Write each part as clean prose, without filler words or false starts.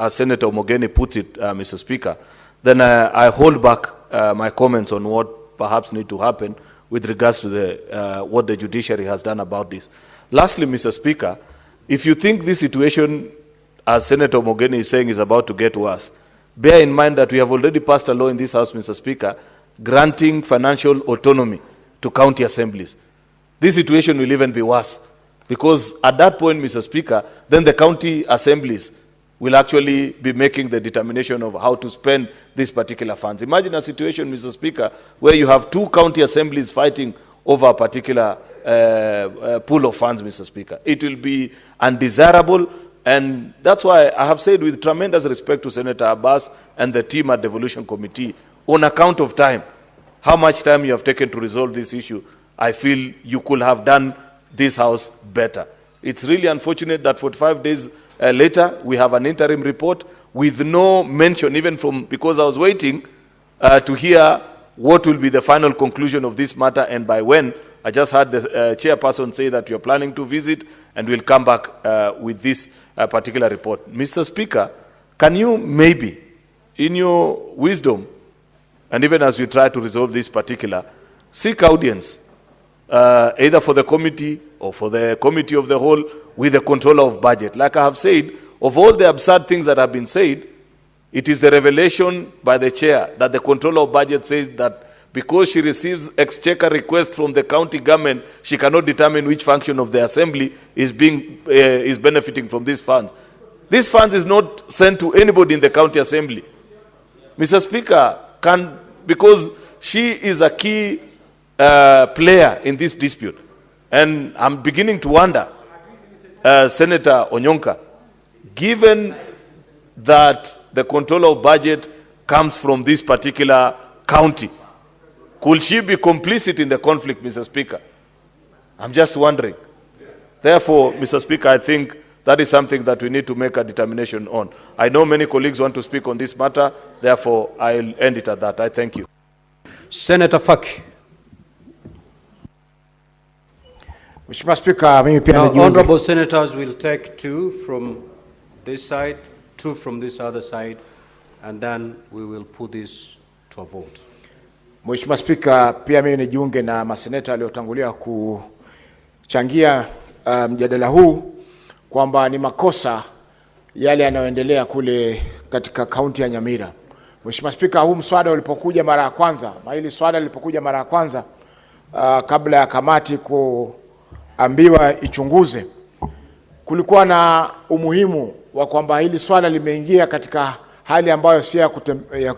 as Senator Omogeni puts it, Mr. Speaker, then I hold back my comments on what perhaps need to happen with regards to the what the judiciary has done about this. Lastly, Mr. Speaker, if you think this situation, as Senator Omogeni is saying, is about to get worse, bear in mind that we have already passed a law in this House, Mr. Speaker, granting financial autonomy to county assemblies. This situation will even be worse, because at that point, Mr. Speaker, then the county assemblies will actually be making the determination of how to spend these particular funds. Imagine a situation, Mr. Speaker, where you have two county assemblies fighting over a particular pool of funds, Mr. Speaker. It will be undesirable, and that's why I have said, with tremendous respect to Senator Abbas and the team at the Devolution Committee, on account of time, how much time you have taken to resolve this issue, I feel you could have done this House better. It's really unfortunate that 45 days later, we have an interim report with no mention, even from, because I was waiting to hear what will be the final conclusion of this matter and by when. I just heard the chairperson say that you're planning to visit and we'll come back with this particular report. Mr. Speaker, can you maybe, in your wisdom, and even as we try to resolve this particular, seek audience, either for the committee or for the committee of the whole, with the controller of budget? Like I have said, of all the absurd things that have been said, it is the revelation by the chair that the controller of budget says that because she receives exchequer request from the county government, she cannot determine which function of the assembly is benefiting from these funds. These funds is not sent to anybody in the county assembly. Mr. Speaker, because she is a key player in this dispute, and I'm beginning to wonder, Senator Onyonka, given that the controller of budget comes from this particular county, could she be complicit in the conflict, Mr. Speaker? I'm just wondering. Therefore, Mr. Speaker, I think that is something that we need to make a determination on. I know many colleagues want to speak on this matter. Therefore, I'll end it at that. I thank you. Senator Faki. Mheshimiwa Speaker, mimi pia now, honorable senators will take two from this side, two from this other side, and then we will put this to a vote. Mheshimiwa Speaker, pia mimi nijiunge na maseneta waliotangulia kuchangia mjadala huu kwamba ni makosa yale yanayoendelea kule katika kaunti ya Nyamira. Mheshimiwa Speaker, huu mswada ulipokuja mara ya kwanza, hili swala lilipokuja mara ya kwanza, kabla ya kamati kuambiwa ichunguze, kulikuwa na umuhimu wa kwamba hili swala limeingia katika hali ambayo si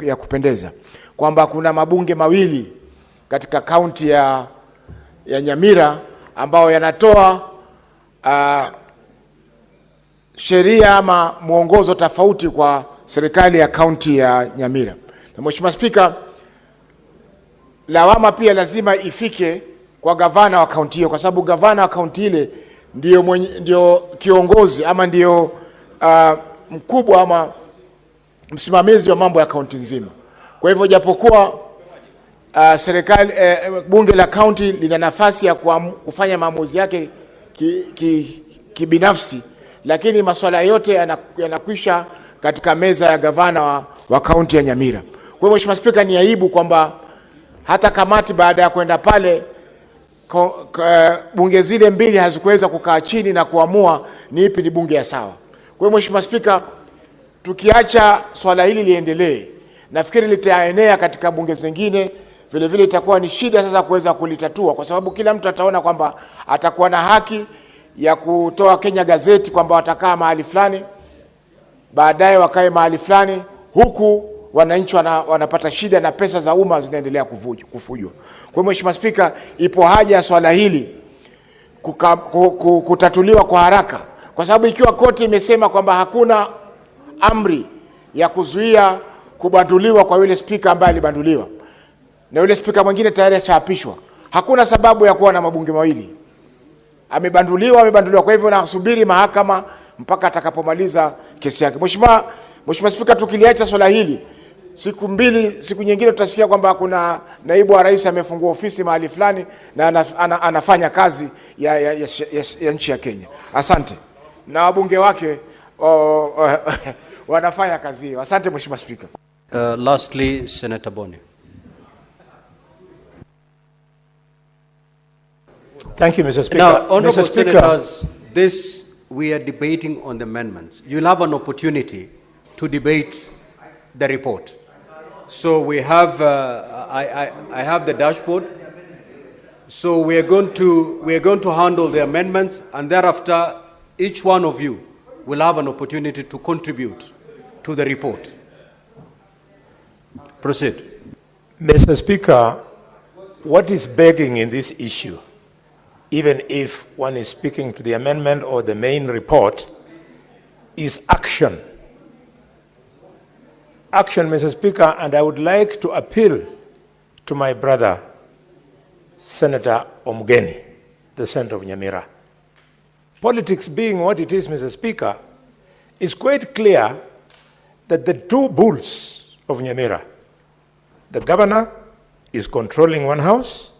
ya kupendeza, kwamba kuna mabunge mawili katika kaunti ya Nyamira ambao yanatoa sheria ama mwongozo tofauti kwa serikali ya kaunti ya Nyamira. Na Mheshimiwa Speaker, lawama pia lazima ifike kwa gavana wa kaunti hiyo, kwa sababu gavana wa kaunti ile ndio kiongozi ama ndio mkubwa ama msimamizi wa mambo ya kaunti nzima. Kwa hivyo japokuwa serikali bunge la kaunti lina nafasi ya kufanya maamuzi yake kibinafsi, lakini masuala yote yanakwisha katika meza ya gavana wa kaunti ya Nyamira. Kwa hivyo Mheshimiwa Speaker, ni aibu kwamba hata kamati baada ya kwenda pale bunge zile mbili hazikuweza kukaa chini na kuamua ni ipi ni bunge ya sawa. Kwa hivyo Mheshimiwa Speaker, tukiacha swala hili liendelee, nafikiri litaenea katika bunge zingine, vile vile itakuwa ni shida sasa kuweza kulitatua, kwa sababu kila mtu ataona kwamba atakuwa na haki ya kutoa Kenya gazeti kwamba watakaa mahali fulani, baadaye wakae mahali fulani, huku wananchi wanapata shida na pesa za umma zinaendelea kufujwa. Kwa Mheshimiwa Speaker, ipo haja ya swala hili kutatuliwa kwa haraka, kwa sababu ikiwa koti imesema kwamba hakuna amri ya kuzuia kubanduliwa kwa yule speaker ambaye alibanduliwa, na yule speaker mwingine tayari ashaapishwa, hakuna sababu ya kuwa na mabunge mawili. Amebanduliwa. Kwa hivyo nasubiri mahakama mpaka atakapomaliza kesi yake. Mheshimiwa Speaker, tukiliacha swala hili, siku nyingine tutasikia kwamba kuna naibu wa rais amefungua ofisi mahali fulani na anafanya kazi ya nchi ya Kenya. Asante. Na wabunge wake wanafanya kazi hiyo. Asante Mheshimiwa Spika. Lastly, Senator Boni. Thank you, Mr. Speaker. Now, honorable Mr. Speaker, senators, we are debating on the amendments. You'll have an opportunity to debate the report. So we have, I have the dashboard. So we are going to handle the amendments, and thereafter, each one of you will have an opportunity to contribute to the report. Proceed. Mr. Speaker, what is begging in this issue, even if one is speaking to the amendment or the main report, is action. Action, Mr. Speaker, and I would like to appeal to my brother, Senator Omugeni, the Senator of Nyamira. Politics being what it is, Mr. Speaker, it's quite clear that the two bulls of Nyamira, the governor is controlling one house,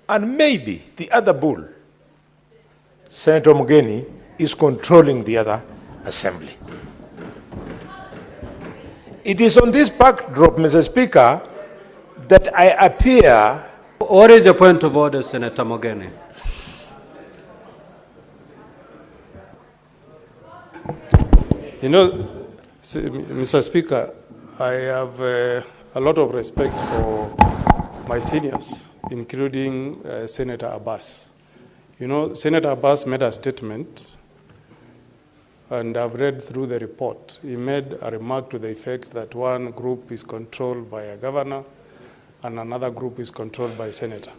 and maybe the other bull, Senator Omugeni, is controlling the other assembly. It is on this backdrop, Mr. Speaker, that I appear. What is the point of order, Senator Omugeni? You know, Mr. Speaker, I have a lot of respect for my seniors, including Senator Abbas. You know, Senator Abbas made a statement, and I've read through the report. He made a remark to the effect that one group is controlled by a governor and another group is controlled by a senator.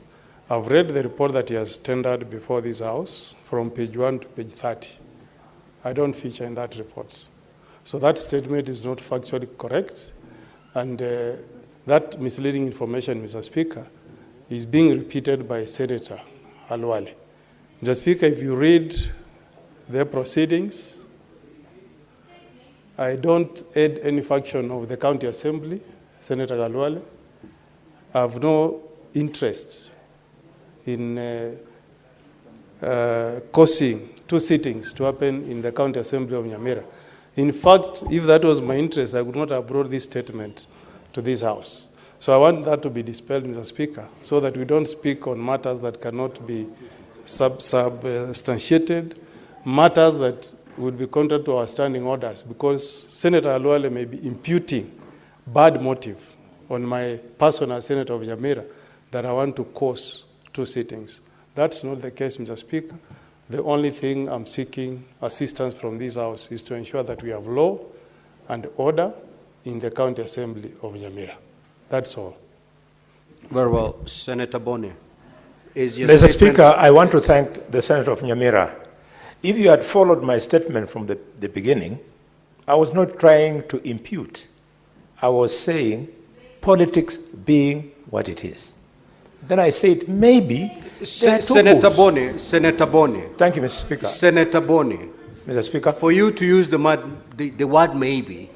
I've read the report that he has tendered before this House from page 1 to page 30. I don't feature in that report. So that statement is not factually correct, and that misleading information, Mr. Speaker, is being repeated by Senator Alwale. Mr. Speaker, if you read their proceedings, I don't aid any faction of the County Assembly, Senator Alwale. I have no interest in causing two sittings to happen in the County Assembly of Nyamira. In fact, if that was my interest, I would not have brought this statement to this House. So I want that to be dispelled, Mr. Speaker, so that we don't speak on matters that cannot be substantiated, matters that would be contrary to our standing orders, because Senator Alwale may be imputing bad motive on my personal Senator of Nyamira that I want to cause two sittings. That's not the case, Mr. Speaker. The only thing I'm seeking assistance from this House is to ensure that we have law and order in the County Assembly of Nyamira. That's all. Very well. Senator Boni. Mr. Speaker, I want to thank the Senator of Nyamira. If you had followed my statement from the beginning, I was not trying to impute. I was saying politics being what it is. Then I said maybe Senator Boni. Thank you, Mr. Speaker. Senator Boni. Mr. Speaker. For you to use the word maybe,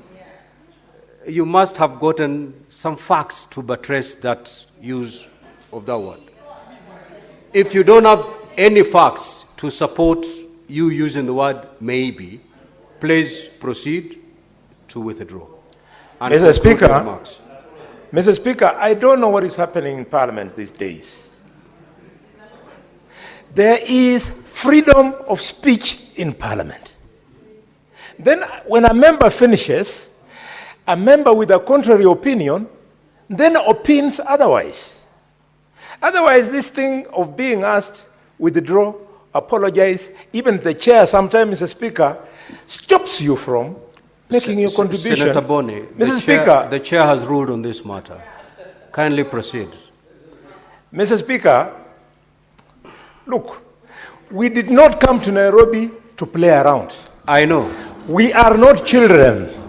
you must have gotten some facts to buttress that use of that word. If you don't have any facts to support you using the word maybe, please proceed to withdraw. And Mr. Speaker, I don't know what is happening in Parliament these days. There is freedom of speech in Parliament. Then when a member finishes, a member with a contrary opinion then opines otherwise. Otherwise, this thing of being asked, withdraw, apologize, even the chair sometimes, Mr. Speaker, stops you from making your contribution. Senator Boni, Mr. Speaker, the chair has ruled on this matter. Kindly proceed. Mr. Speaker, look, we did not come to Nairobi to play around. I know. We are not children.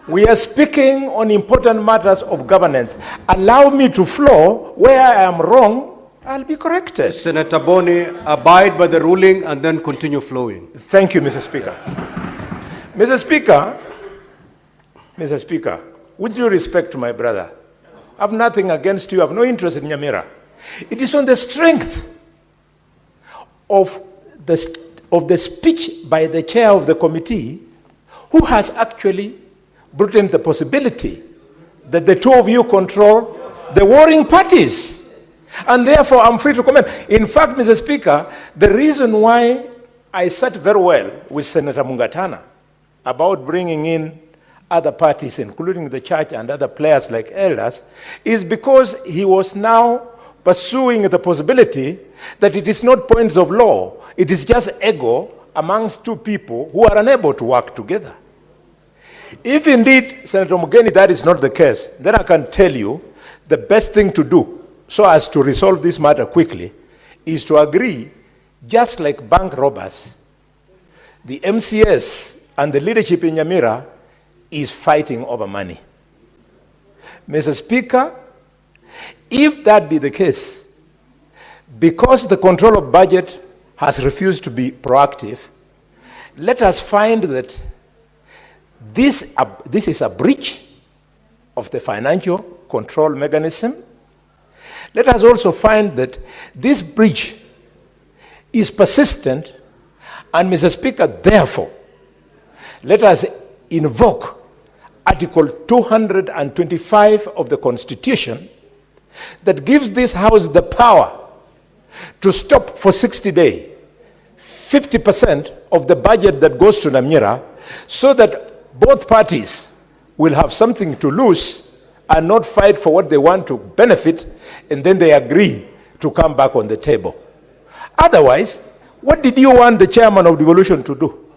We are speaking on important matters of governance. Allow me to flow. Where I am wrong, I'll be corrected. Senator Boni, abide by the ruling and then continue flowing. Thank you, Mr. Speaker. Mr. Speaker, with due respect to my brother, I have nothing against you. I have no interest in Nyamira. It is on the strength of the speech by the chair of the committee who has actually brought in the possibility that the two of you control the warring parties. And therefore, I'm free to comment. In fact, Mr. Speaker, the reason why I sat very well with Senator Mungatana about bringing in other parties, including the church and other players like elders, is because he was now pursuing the possibility that it is not points of law, it is just ego amongst two people who are unable to work together. If indeed, Senator Mugeni, that is not the case, then I can tell you the best thing to do so as to resolve this matter quickly is to agree, just like bank robbers, the MCS and the leadership in Nyamira is fighting over money. Mr. Speaker, if that be the case, because the control of budget has refused to be proactive, let us find that this is a breach of the financial control mechanism. Let us also find that this breach is persistent, and Mr. Speaker, therefore, let us invoke Article 225 of the Constitution that gives this House the power to stop for 60 days 50% of the budget that goes to Nyamira, so that both parties will have something to lose and not fight for what they want to benefit, and then they agree to come back on the table. Otherwise, what did you want the chairman of devolution to do?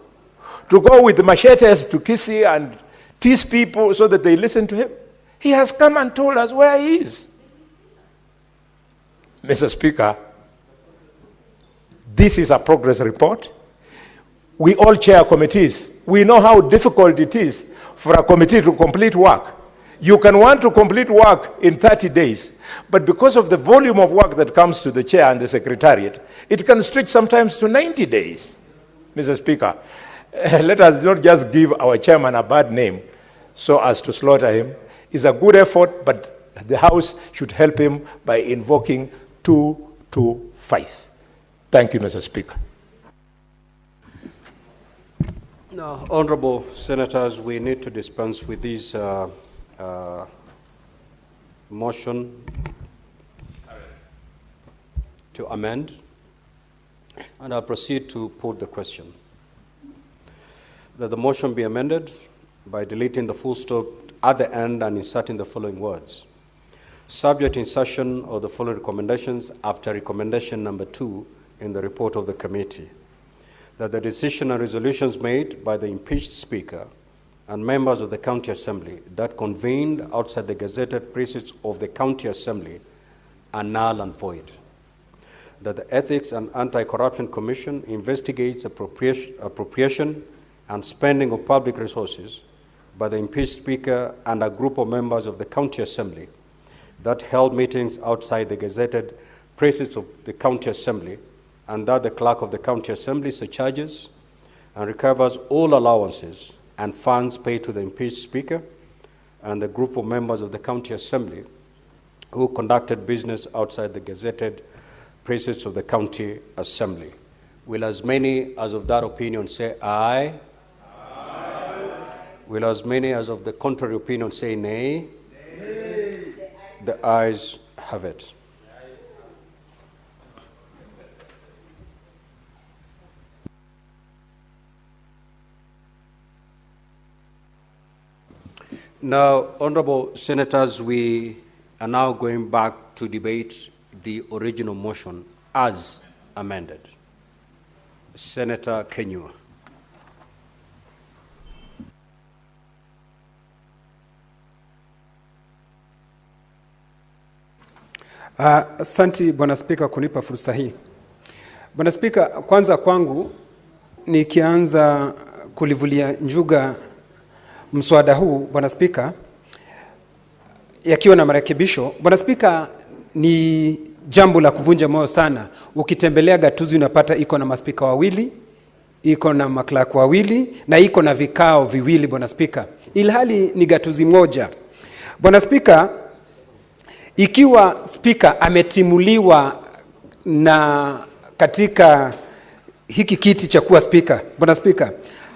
To go with the machetes to Kisii and tease people so that they listen to him? He has come and told us where he is. Mr. Speaker, this is a progress report. We all chair committees. We know how difficult it is for a committee to complete work. You can want to complete work in 30 days, but because of the volume of work that comes to the chair and the secretariat, it can stretch sometimes to 90 days. Mr. Speaker, let us not just give our chairman a bad name so as to slaughter him. It's a good effort, but the House should help him by invoking 225. Thank you, Mr. Speaker. Now, honorable senators, we need to dispense with this motion to amend, and I'll proceed to put the question. That the motion be amended by deleting the full stop at the end and inserting the following words. Subject insertion of the following recommendations after recommendation number 2 in the report of the committee. That the decision and resolutions made by the impeached Speaker and members of the County Assembly that convened outside the gazetted precincts of the County Assembly are null and void. That the Ethics and Anti-Corruption Commission investigates appropriation and spending of public resources by the impeached Speaker and a group of members of the County Assembly that held meetings outside the gazetted precincts of the County Assembly, and that the Clerk of the County Assembly surcharges and recovers all allowances and funds paid to the impeached Speaker and the group of members of the County Assembly who conducted business outside the gazetted precincts of the County Assembly. Will as many as of that opinion say aye? Aye. Will as many as of the contrary opinion say nay? Nay. The ayes have it. Now, honorable senators, we are now going back to debate the original motion as amended. Senator Kenyua. Asante Bwana Spika kunipa fursa hii. Bwana Spika, kwanza kwangu nikianza kulivulia njuga mswada huu Bwana Spika, yakiwa na marekebisho. Bwana Spika, ni jambo la kuvunja moyo sana. Ukitembelea gatuzi unapata iko na maspika wawili, iko na maklak wawili, na iko na vikao viwili Bwana Spika. Ilhali ni gatuzi moja. Bwana Spika, ikiwa spika ametimuliwa na katika hiki kiti cha kuwa spika, Bwana Spika,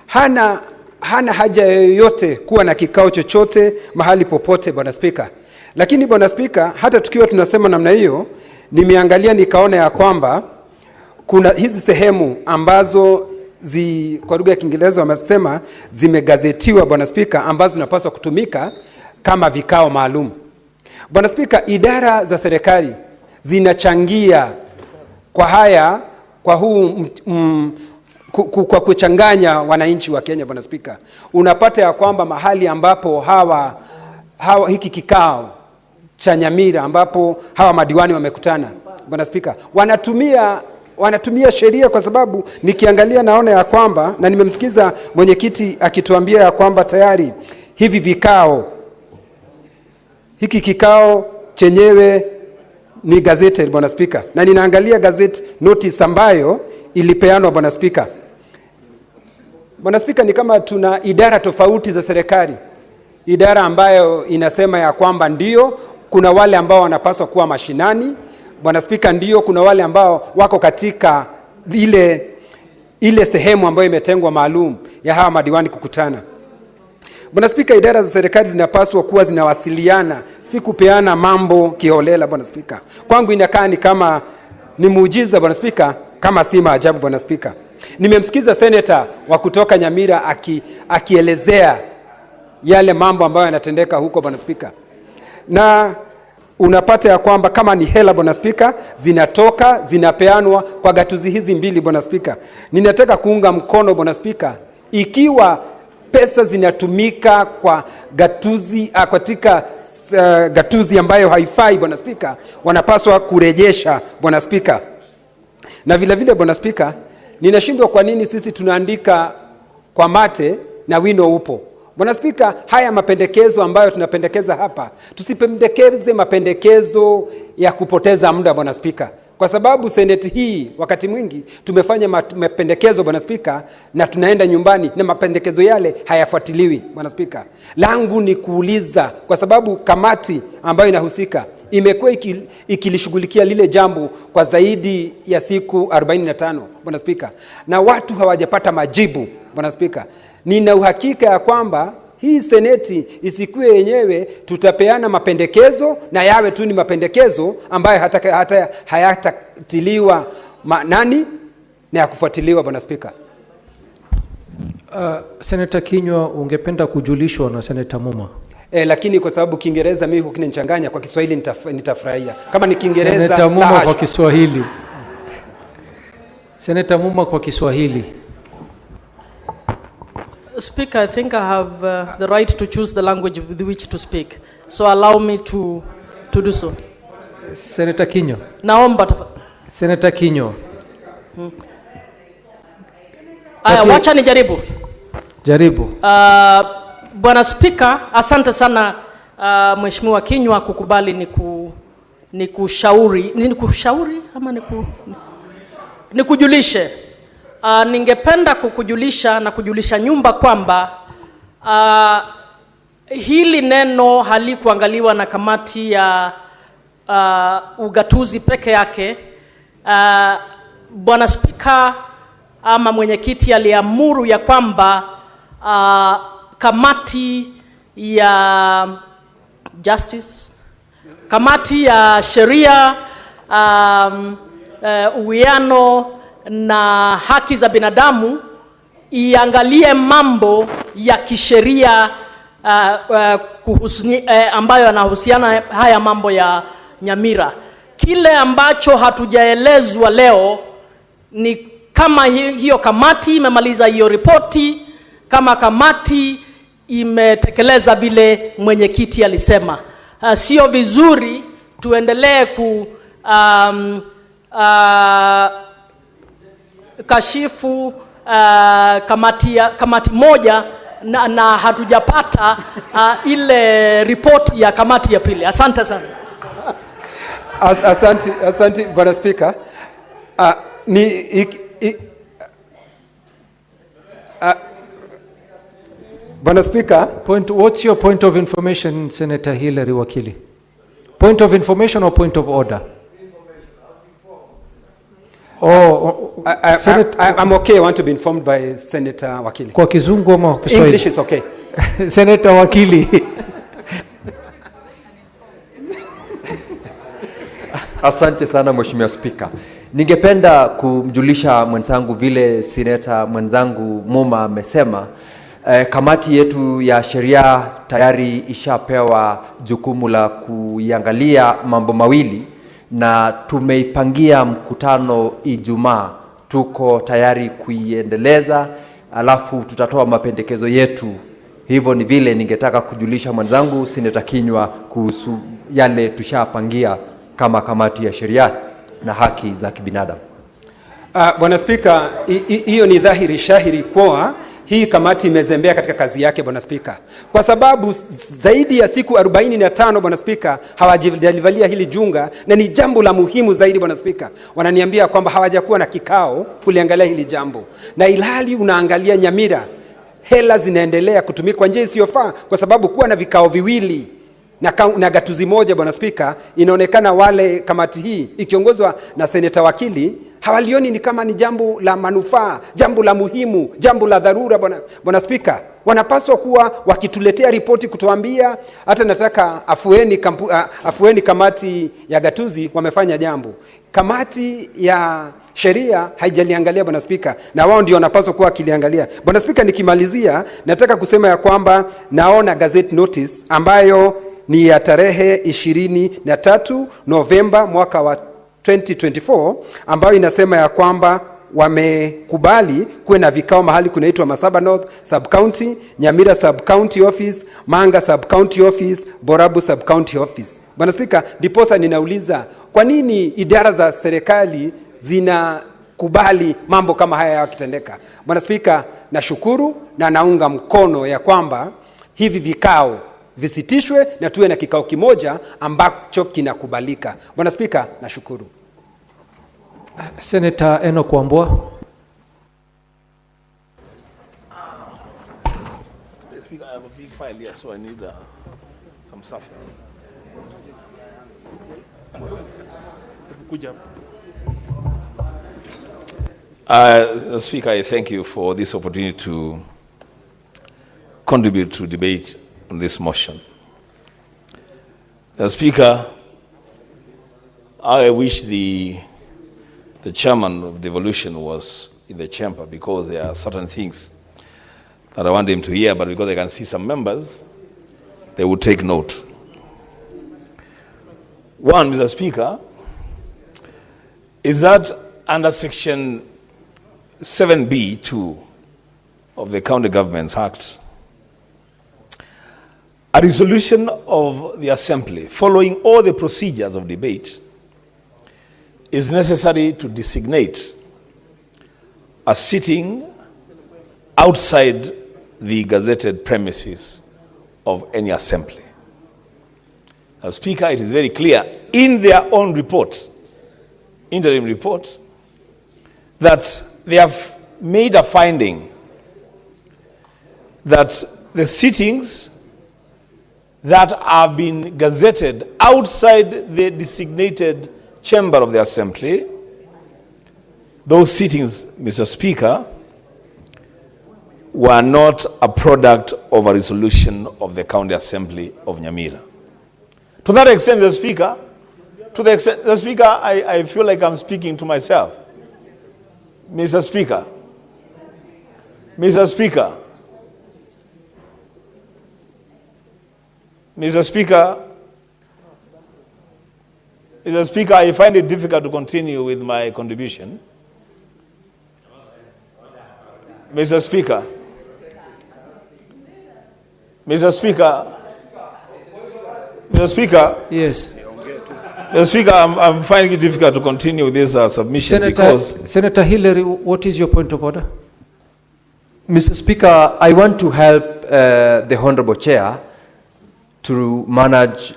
hana hana haja yoyote kuwa na kikao chochote mahali popote, Bwana Spika. Lakini Bwana Spika, hata tukiwa tunasema namna hiyo, nimeangalia nikaona ya kwamba kuna hizi sehemu ambazo kwa lugha ya Kiingereza wamesema zimegazetiwa, Bwana Spika, ambazo zinapaswa kutumika kama vikao maalum. Bwana Spika, idara za serikali zinachangia kwa kuchanganya wananchi wa Kenya, Bwana Spika. Unapata ya kwamba mahali ambapo hiki kikao cha Nyamira ambapo hawa madiwani wamekutana, Bwana Spika, wanatumia sheria, kwa sababu nikiangalia naona ya kwamba, na nimemsikiza mwenyekiti akituambia ya kwamba tayari hiki kikao chenyewe ni gazeti, Bwana Spika, na ninaangalia gazeti notice ambayo ilipeanwa, Bwana Spika. Bwana Spika, ni kama tuna idara tofauti za serikali. Idara ambayo inasema ya kwamba ndio kuna wale ambao wanapaswa kuwa mashinani, Bwana Spika, ndio kuna wale ambao wako katika ile sehemu ambayo imetengwa maalum ya hawa madiwani kukutana. Bwana Spika, idara za serikali zinapaswa kuwa zinawasiliana, si kupeana mambo kiholela, Bwana Spika. Kwangu inakaa ni kama ni muujiza, Bwana Spika, kama si maajabu, Bwana Spika. Nimemsikiza seneta wa kutoka Nyamira akielezea yale mambo ambayo yanatendeka huko, Bwana Spika. Na unapata ya kwamba kama ni hela, Bwana Spika, zinapeanwa kwa gatuzi hizi mbili, Bwana Spika. Ninataka kuunga mkono, Bwana Spika, ikiwa pesa zinatumika kwa katika gatuzi ambayo haifai, Bwana Spika, wanapaswa kurejesha, Bwana Spika. Na vile vile, Bwana Spika, ninashindwa kwa nini sisi tunaandika kwa mate na wino upo. Bwana Spika, haya mapendekezo ambayo tunapendekeza hapa, tusipendekeze mapendekezo ya kupoteza muda, Bwana Spika. Kwa sababu seneti hii wakati mwingi tumefanya mapendekezo, Bwana Spika, na tunaenda nyumbani na mapendekezo yale hayafuatiliwi, Bwana Spika. Langu ni kuuliza, kwa sababu kamati ambayo inahusika imekuwa ikilishughulikia lile jambo kwa zaidi ya siku 45, Bwana Spika, na watu hawajapata majibu, Bwana Spika. Nina uhakika ya kwamba hii seneti isikue yenyewe tutapeana mapendekezo na yawe tu ni mapendekezo ambayo hata hayatatiliwa nani na ya kufuatiliwa, Bwana Spika. Senator Kinyua, ungependa kujulishwa na Senator Muma? Lakini kwa sababu Kiingereza mimi hukinichanganya, kwa Kiswahili nitafurahia. Kama ni Kiingereza, Senator Muma kwa Kiswahili. Senator Muma kwa Kiswahili. Speaker, I think I have the right to choose the language with which to speak. So allow me to do so. Senator Kinyua. Naomba Senator Kinyua. Aya, wacha nijaribu. Jaribu. Bwana Speaker, asante sana Mheshimiwa Kinyua kukubali nikushauri ama nikujulishe. Ningependa kukujulisha na kujulisha nyumba kwamba hili neno halikuangaliwa na kamati ya ugatuzi peke yake. Bwana Spika ama mwenyekiti aliamuru ya kwamba kamati ya justice, kamati ya sheria, uwiano na haki za binadamu iangalie mambo ya kisheria ambayo yanahusiana haya mambo ya Nyamira. Kile ambacho hatujaelezwa leo ni kama hiyo kamati imemaliza hiyo ripoti, kama kamati imetekeleza vile mwenyekiti alisema. Sio vizuri tuendelee kashifu kamati moja na hatujapata ile ripoti ya kamati ya pili. Asante sana. Asante Bwana Speaker. Bwana Speaker, what's your point of information, Senator Hillary Wakili? Point of information or point of order? I'm okay. I want to be informed by Senator Wakili. Kwa kizungu ama kwa Kiswahili? English is okay. Senator Wakili. Asante sana Mheshimiwa Spika. Ningependa kumjulisha mwenzangu vile Senator mwenzangu Muma amesema, kamati yetu ya sheria tayari ishapewa jukumu la kuiangalia mambo mawili na tumeipangia mkutano Ijumaa. Tuko tayari kuiendeleza, alafu tutatoa mapendekezo yetu. Hivyo ni vile ningetaka kujulisha mwenzangu Senator Kinyua kuhusu yale tushapangia kama kamati ya sheria na haki za kibinadamu. Bwana Spika, hiyo ni dhahiri shahiri kwa hii kamati imezembea katika kazi yake Bwana Spika. Kwa sababu zaidi ya siku 45 Bwana Spika hawajalivalia hili junga, na ni jambo la muhimu zaidi Bwana Spika. Wananiambia kwamba hawajakuwa na kikao kuliangalia hili jambo. Na ilhali unaangalia Nyamira, hela zinaendelea kutumika kwa njia isiyofaa kwa sababu kuwa na vikao viwili na gatuzi moja Bwana Spika, inaonekana wale kamati hii ikiongozwa na Senator Wakili hawalioni ni kama ni jambo la manufaa, jambo la muhimu, jambo la dharura Bwana Spika. Wanapaswa kuwa wakituletea ripoti kutuambia, hata nataka afueni kamati ya gatuzi wamefanya jambo. Kamati ya sheria haijaliangalia Bwana Spika, na wao ndio wanapaswa kuwa kiliangalia. Bwana Spika, nikimalizia nataka kusema ya kwamba naona gazette notice ambayo ni ya tarehe 23 Novemba mwaka wa 2024 ambayo inasema ya kwamba wamekubali kuwe na vikao mahali kunaitwa Masaba North Sub County, Nyamira Sub County Office, Manga Sub County Office, Borabu Sub County Office. Bwana Spika, ndiposa ninauliza kwa nini idara za serikali zinakubali mambo kama haya yakitendeka? Bwana Spika, nashukuru na naunga mkono ya kwamba hivi vikao visitishwe na tuwe na kikao kimoja ambacho kinakubalika. Bwana Spika, nashukuru. Senator Enoch Wambua. Speaker, I have a big file here, so I need some stuff. Speaker, I thank you for this opportunity to contribute to debate on this motion. Speaker, I wish the chairman of devolution was in the chamber, because there are certain things that I want him to hear, but because I can see some members, they will take note. One, Mr. Speaker, is that under section 7B2 of the County Governments Act, a resolution of the Assembly following all the procedures of debate is necessary to designate a sitting outside the gazetted premises of any assembly. As Speaker, it is very clear in their own report, interim report, that they have made a finding that the sittings that have been gazetted outside the designated chamber of the assembly, those sittings, Mr. Speaker, were not a product of a resolution of the County Assembly of Nyamira. To that extent, Mr. Speaker, I feel like I'm speaking to myself. Mr. Speaker, I find it difficult to continue with my contribution. Mr. Speaker, Yes. Mr. Speaker, I'm finding it difficult to continue with this submission Senator Hillary, what is your point of order? Mr. Speaker, I want to help the Honorable Chair to manage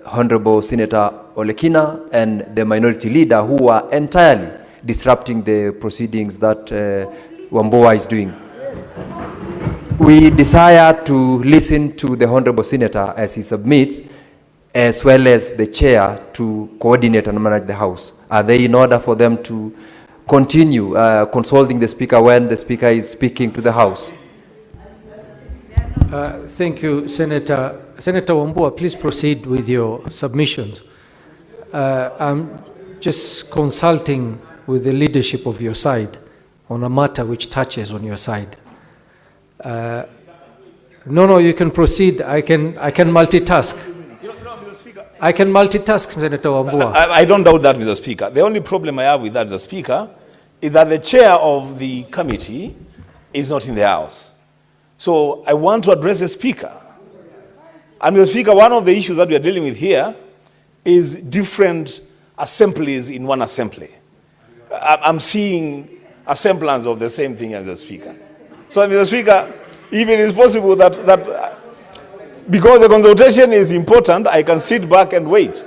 Honorable Senator Olekina and the minority leader who are entirely disrupting the proceedings that Wambua is doing. We desire to listen to the Honorable Senator as he submits, as well as the Chair to coordinate and manage the House. Are they in order for them to continue consulting the Speaker when the Speaker is speaking to the House? Thank you, Senator. Senator Wambua, please proceed with your submissions. I'm just consulting with the leadership of your side on a matter which touches on your side. No, you can proceed. I can multitask. I can multitask, Senator Wambua. I don't doubt that, Mr. Speaker. The only problem I have with that, Mr. Speaker, is that the chair of the committee is not in the House. So I want to address the Speaker. And Mr. Speaker, one of the issues that we are dealing with here is different assemblies in one assembly. I'm seeing a semblance of the same thing as the Speaker. So, Mr. Speaker, if it is possible that because the consultation is important, I can sit back and wait.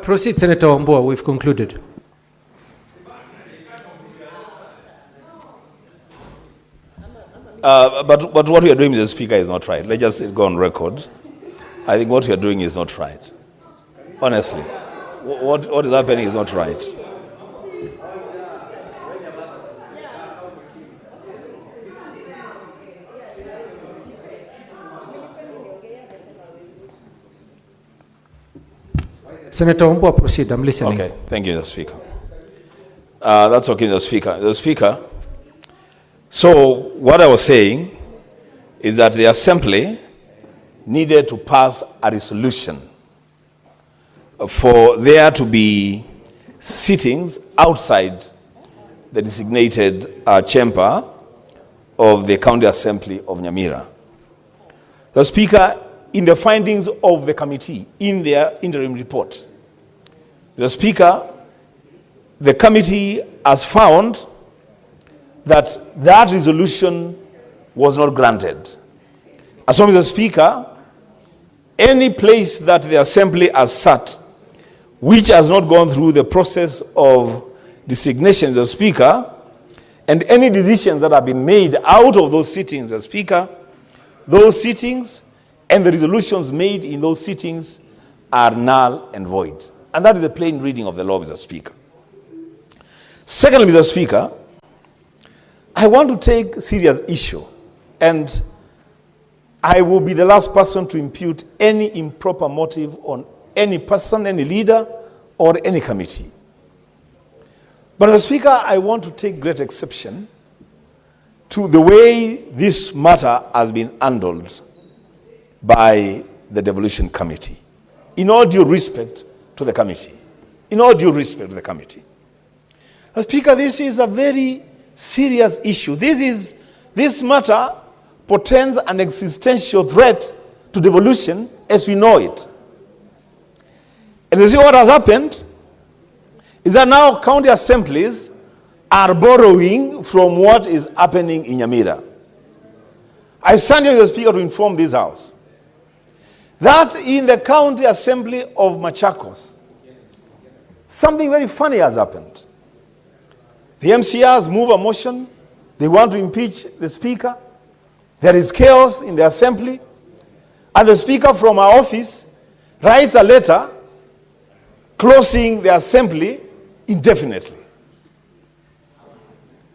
Proceed, Senator Wambua. We've concluded. But what we are doing, Mr. Speaker, is not right. Let's just go on record. I think what we are doing is not right. Honestly, what is happening is not right. Senator Wambua, proceed. I'm listening. Okay, thank you, Mr. Speaker. That's okay, Mr. Speaker. Mr. Speaker, so what I was saying is that the Assembly needed to pass a resolution for there to be sittings outside the designated chamber of the County Assembly of Nyamira. The Speaker, in the findings of the committee, in their interim report, the Speaker, the committee has found that resolution was not granted. As long as the Speaker, any place that the Assembly has sat, which has not gone through the process of designation, the Speaker, and any decisions that have been made out of those sittings, the Speaker, those sittings and the resolutions made in those sittings are null and void. And that is a plain reading of the law, Mr. Speaker. Secondly, Mr. Speaker, I want to take serious issue, and I will be the last person to impute any improper motive on any person, any leader, or any committee. But, Mr. Speaker, I want to take great exception to the way this matter has been handled by the Devolution Committee. In all due respect to the committee. In all due respect to the committee. Mr. Speaker, this is a very serious issue. This matter portends an existential threat to devolution as we know it. And you see what has happened is that now county assemblies are borrowing from what is happening in Nyamira. I stand here, Mr. Speaker, to inform this House that in the county assembly of Machakos, something very funny has happened. The MCRs move a motion. They want to impeach the Speaker. There is chaos in the assembly. And the Speaker from our office writes a letter closing the assembly indefinitely.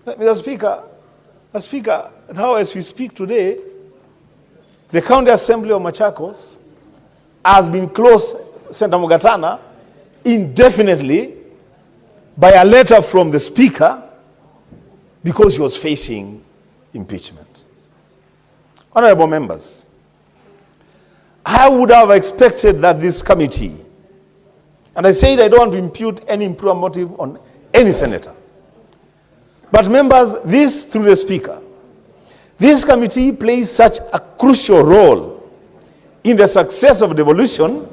Mr. Speaker, now as we speak today, the county assembly of Machakos has been closed, Senator Mugatana, indefinitely by a letter from the Speaker because he was facing impeachment. Honorable members, I would have expected that this committee, and I said I don't want to impute any improper motive on any senator, but members, this through the Speaker, this committee plays such a crucial role in the success of devolution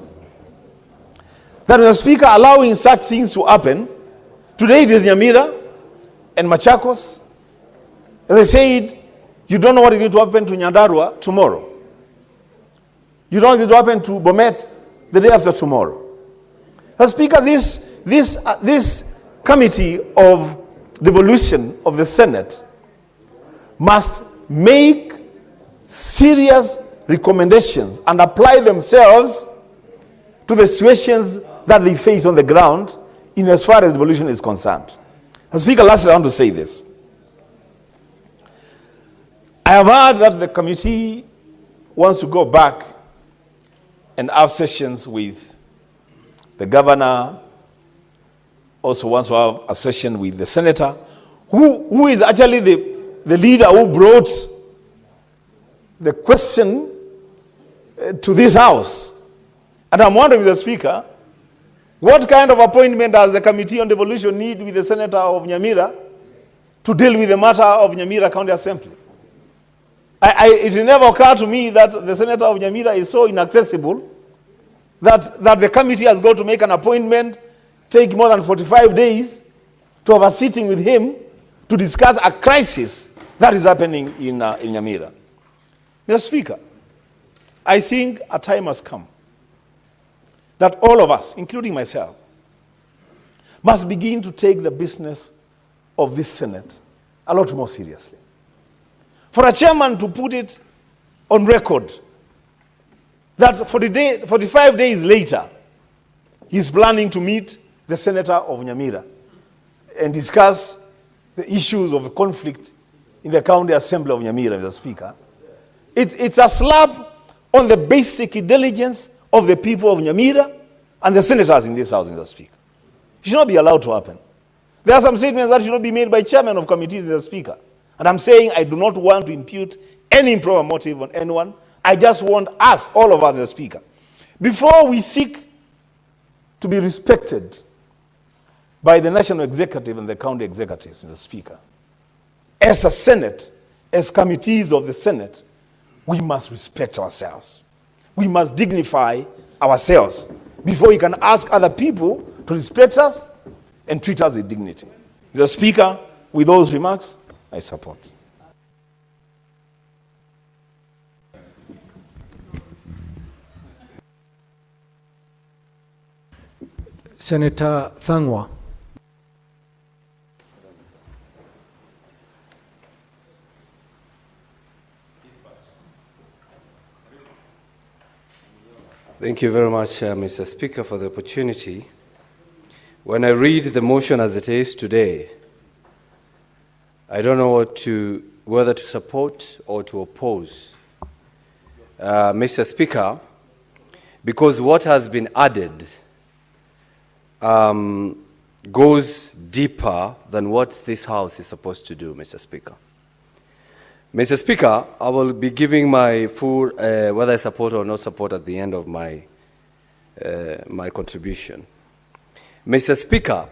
that the Speaker allowing such things to happen. Today it is Nyamira and Machakos. As I said, you don't know what is going to happen to Nyandarua tomorrow. You don't know what is going to happen to Bomet the day after tomorrow. As Speaker, this committee of devolution of the Senate must make serious recommendations and apply themselves to the situations that they face on the ground in as far as devolution is concerned. As Speaker, lastly, I want to say this. I have heard that the committee wants to go back and have sessions with the governor, also wants to have a session with the senator, who is actually the leader who brought the question to this house. And I'm wondering, Mr. Speaker, what kind of appointment does the Committee on Devolution need with the Senator of Nyamira to deal with the matter of Nyamira County Assembly? It never occurred to me that the Senator of Nyamira is so inaccessible that the committee has got to make an appointment, take more than 45 days to have a sitting with him to discuss a crisis that is happening in Nyamira. Mr. Speaker, I think a time has come that all of us, including myself, must begin to take the business of this Senate a lot more seriously. For a chairman to put it on record that 45 days later, he's planning to meet the Senator of Nyamira and discuss the issues of conflict in the County Assembly of Nyamira, Mr. Speaker, it's a slap on the basic intelligence of the people of Nyamira and the senators in this house, Mr. Speaker. It should not be allowed to happen. There are some statements that should not be made by chairmen of committees, Mr. Speaker. And I'm saying I do not want to impute any improper motive on anyone. I just want us, all of us, Mr. Speaker, before we seek to be respected by the national executive and the county executives, Mr. Speaker, as a Senate, as committees of the Senate, we must respect ourselves. We must dignify ourselves before we can ask other people to respect us and treat us with dignity. Mr. Speaker, with those remarks, I support. Senator Thangwa. Thank you very much, Mr. Speaker, for the opportunity. When I read the motion as it is today, I don't know whether to support or to oppose. Mr. Speaker, because what has been added goes deeper than what this House is supposed to do, Mr. Speaker. Mr. Speaker, I will be giving my full, whether I support or not support at the end of my contribution. Mr. Speaker,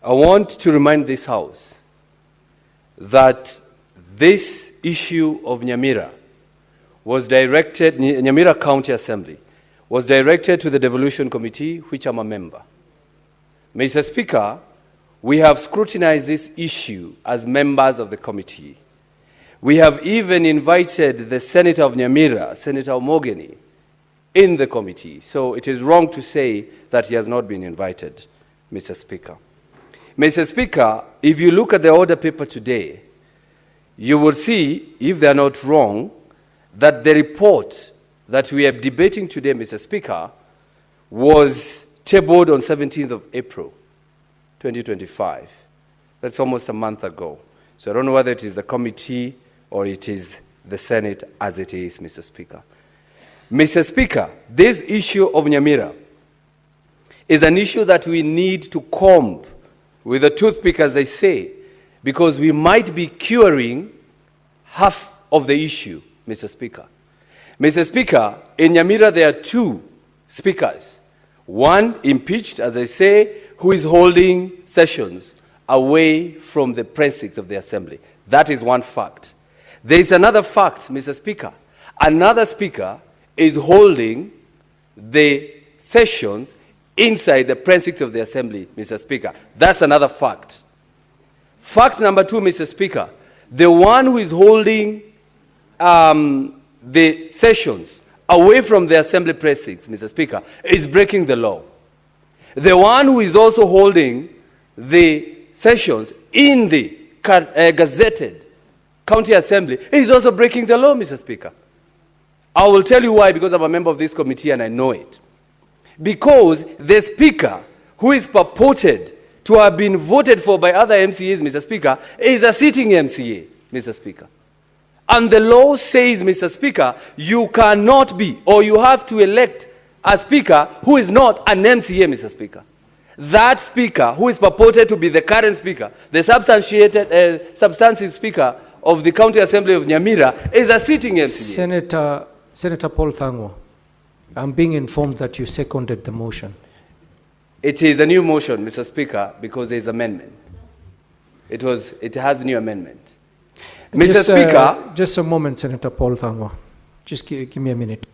I want to remind this House that this issue of Nyamira was directed, Nyamira County Assembly, was directed to the Devolution Committee, which I'm a member. Mr. Speaker, we have scrutinized this issue as members of the committee. We have even invited the Senator of Nyamira, Senator Omogeni, in the committee. So it is wrong to say that he has not been invited, Mr. Speaker. Mr. Speaker, if you look at the order paper today, you will see, if they are not wrong, that the report that we are debating today, Mr. Speaker, was tabled on 17th of April, 2025. That's almost a month ago. So I don't know whether it is the committee or it is the Senate as it is, Mr. Speaker. Mr. Speaker, this issue of Nyamira is an issue that we need to comb with a toothpick, as they say, because we might be curing half of the issue, Mr. Speaker. Mr. Speaker, in Nyamira there are two speakers. One impeached, as I say, who is holding sessions away from the precincts of the assembly. That is one fact. There is another fact, Mr. Speaker. Another speaker is holding the sessions inside the precincts of the assembly, Mr. Speaker. That's another fact. Fact number two, Mr. Speaker. The one who is holding the sessions away from the assembly precincts, Mr. Speaker, is breaking the law. The one who is also holding the sessions in the gazetted county assembly is also breaking the law, Mr. Speaker. I will tell you why, because I'm a member of this committee and I know it. Because the Speaker, who is purported to have been voted for by other MCAs, Mr. Speaker, is a sitting MCA, Mr. Speaker. And the law says, Mr. Speaker, you cannot be, or you have to elect a Speaker who is not an MCA, Mr. Speaker. That Speaker, who is purported to be the current Speaker, the substantive Speaker of the County Assembly of Nyamira, is a sitting MCA. Senator Paul Thangwa, I'm being informed that you seconded the motion. It is a new motion, Mr. Speaker, because there is amendment. It has a new amendment. Mr. Speaker. Just a moment, Senator Paul Thangwa. Just give me a minute.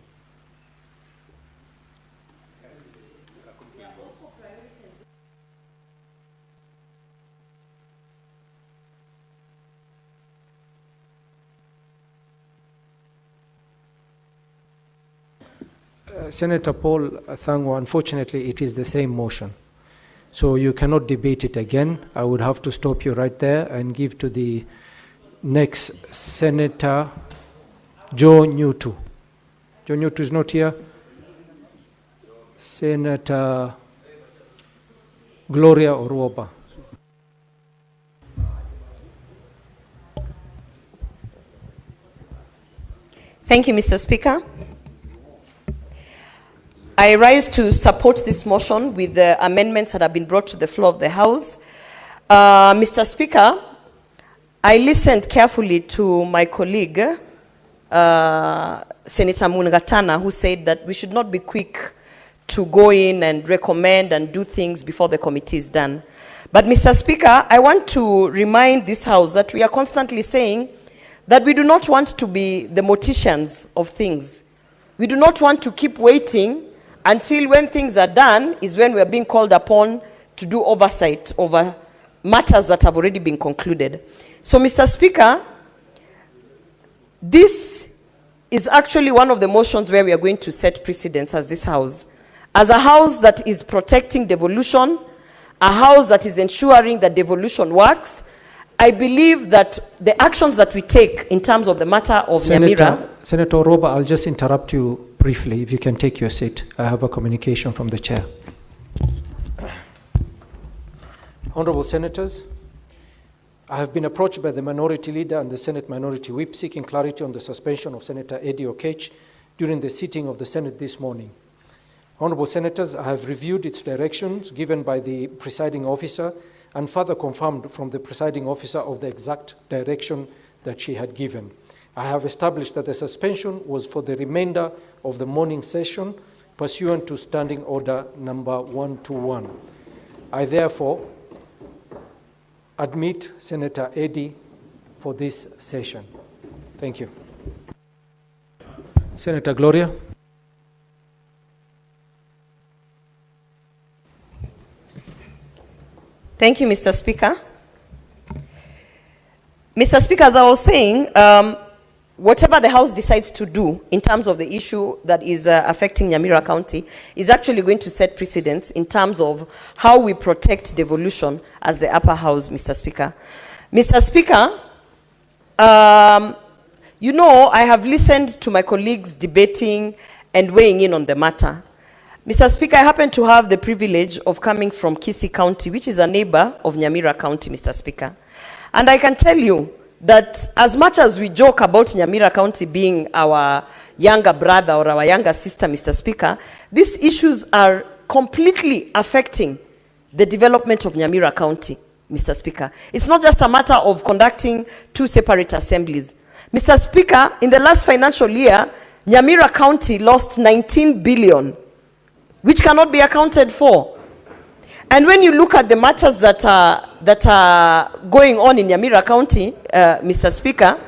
Senator Paul Thangwa, unfortunately, it is the same motion. So you cannot debate it again. I would have to stop you right there and give to the next Senator Joe Nyutu. Joe Nyutu is not here. Senator Gloria Oruoba. Thank you, Mr. Speaker. I rise to support this motion with the amendments that have been brought to the floor of the House. Mr. Speaker, I listened carefully to my colleague, Senator Mungatana, who said that we should not be quick to go in and recommend and do things before the committee is done. But Mr. Speaker, I want to remind this House that we are constantly saying that we do not want to be the morticians of things. We do not want to keep waiting until when things are done is when we are being called upon to do oversight over matters that have already been concluded. So, Mr. Speaker, this is actually one of the motions where we are going to set precedents as this House. As a House that is protecting devolution, a House that is ensuring that devolution works, I believe that the actions that we take in terms of the matter of Nyamira... Senator Roba, I'll just interrupt you briefly, if you can take your seat. I have a communication from the chair. Honorable Senators, I have been approached by the Minority Leader and the Senate Minority Whip seeking clarity on the suspension of Senator Eddie Okech during the sitting of the Senate this morning. Honorable Senators, I have reviewed its directions given by the presiding officer and further confirmed from the presiding officer of the exact direction that she had given. I have established that the suspension was for the remainder of the morning session pursuant to Standing Order number 121. I therefore admit Senator Eddie for this session. Thank you. Senator Gloria. Thank you, Mr. Speaker. Mr. Speaker, as I was saying, whatever the House decides to do in terms of the issue that is affecting Nyamira County is actually going to set precedents in terms of how we protect devolution as the upper house, Mr. Speaker. Mr. Speaker, you know, I have listened to my colleagues debating and weighing in on the matter. Mr. Speaker, I happen to have the privilege of coming from Kisii County, which is a neighbor of Nyamira County, Mr. Speaker. And I can tell you that as much as we joke about Nyamira County being our younger brother or our younger sister, Mr. Speaker, these issues are completely affecting the development of Nyamira County, Mr. Speaker. It's not just a matter of conducting two separate assemblies. Mr. Speaker, in the last financial year, Nyamira County lost 19 billion, which cannot be accounted for. And when you look at the matters that are going on in Nyamira County, Mr. Speaker,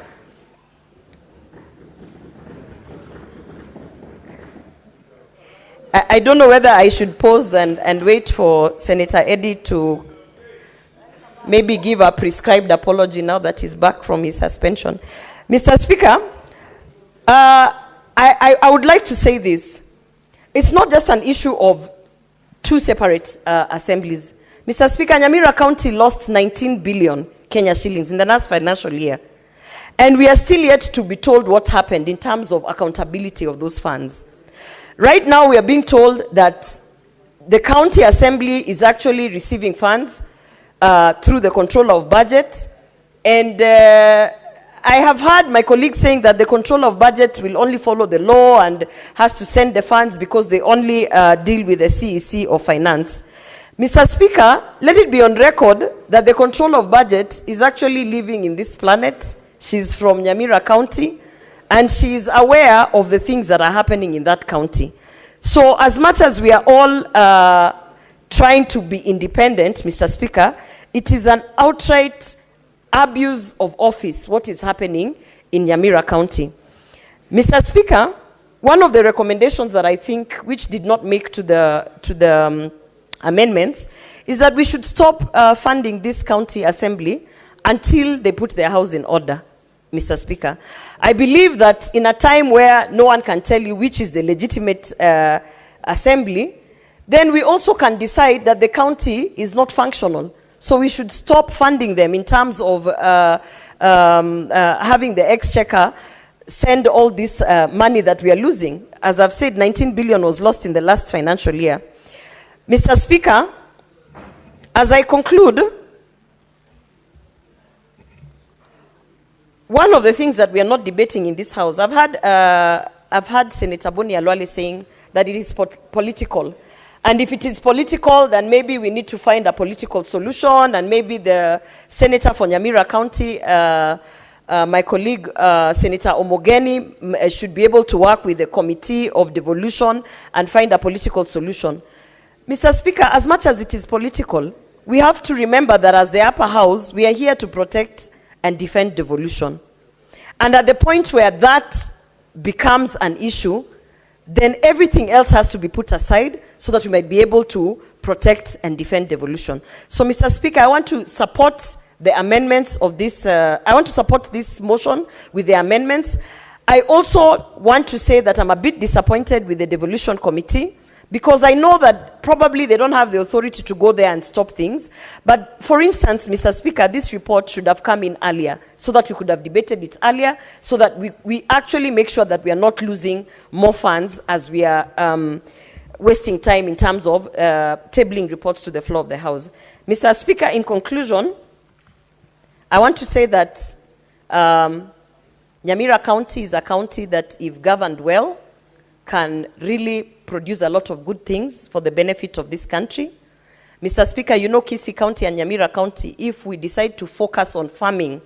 I don't know whether I should pause and wait for Senator Eddie to maybe give a prescribed apology now that he's back from his suspension. Mr. Speaker, I would like to say this. It's not just an issue of two separate assemblies. Mr. Speaker, Nyamira County lost 19 billion Kenya shillings in the last financial year. And we are still yet to be told what happened in terms of accountability of those funds. Right now, we are being told that the county assembly is actually receiving funds through the controller of budget. And I have heard my colleagues saying that the controller of budget will only follow the law and has to send the funds because they only deal with the CEC of finance. Mr. Speaker, let it be on record that the controller of budget is actually living in this planet. She's from Nyamira County, and she is aware of the things that are happening in that county. So as much as we are all trying to be independent, Mr. Speaker, it is an outright abuse of office, what is happening in Nyamira County. Mr. Speaker, one of the recommendations that I think which did not make to the amendments is that we should stop funding this county assembly until they put their house in order, Mr. Speaker. I believe that in a time where no one can tell you which is the legitimate assembly, then we also can decide that the county is not functional. So we should stop funding them in terms of having the exchequer send all this money that we are losing. As I've said, 19 billion was lost in the last financial year. Mr. Speaker, as I conclude, one of the things that we are not debating in this House, I've heard Senator Boni Alwale saying that it is political. And if it is political, then maybe we need to find a political solution, and maybe the senator for Nyamira County, my colleague, Senator Omogeni, should be able to work with the Committee of Devolution and find a political solution. Mr. Speaker, as much as it is political, we have to remember that as the upper house, we are here to protect and defend devolution. And at the point where that becomes an issue, then everything else has to be put aside so that we might be able to protect and defend devolution. So, Mr. Speaker, I want to support the amendments of this, I want to support this motion with the amendments. I also want to say that I'm a bit disappointed with the devolution committee, because I know that probably they don't have the authority to go there and stop things. But for instance, Mr. Speaker, this report should have come in earlier so that we could have debated it earlier, so that we actually make sure that we are not losing more funds as we are wasting time in terms of tabling reports to the floor of the House. Mr. Speaker, in conclusion, I want to say that Nyamira County is a county that, if governed well, can really produce a lot of good things for the benefit of this country. Mr. Speaker, you know Kisii County and Nyamira County, if we decide to focus on farming,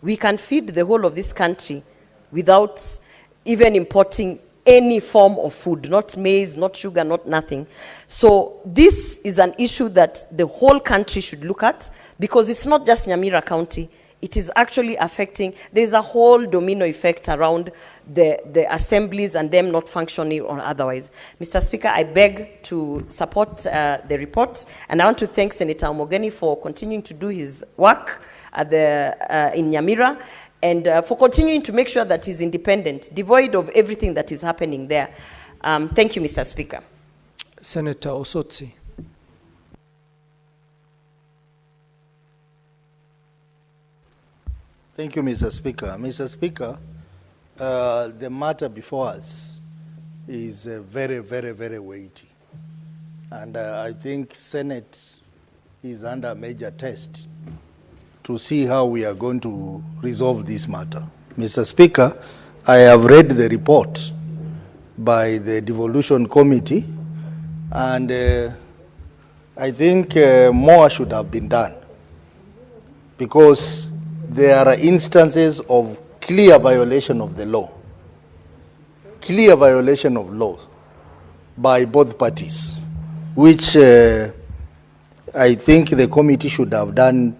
we can feed the whole of this country without even importing any form of food, not maize, not sugar, not nothing. So this is an issue that the whole country should look at, because it's not just Nyamira County. It is actually affecting, there's a whole domino effect around the assemblies and them not functioning or otherwise. Mr. Speaker, I beg to support the report, and I want to thank Senator Omogeni for continuing to do his work at in Nyamira, and for continuing to make sure that he's independent, devoid of everything that is happening there. Thank you, Mr. Speaker. Senator Osotsi. Thank you, Mr. Speaker. Mr. Speaker, the matter before us is very, very, very weighty. And I think Senate is under a major test to see how we are going to resolve this matter. Mr. Speaker, I have read the report by the Devolution Committee, and I think more should have been done, because there are instances of clear violation of the law, clear violation of law by both parties, which I think the committee should have done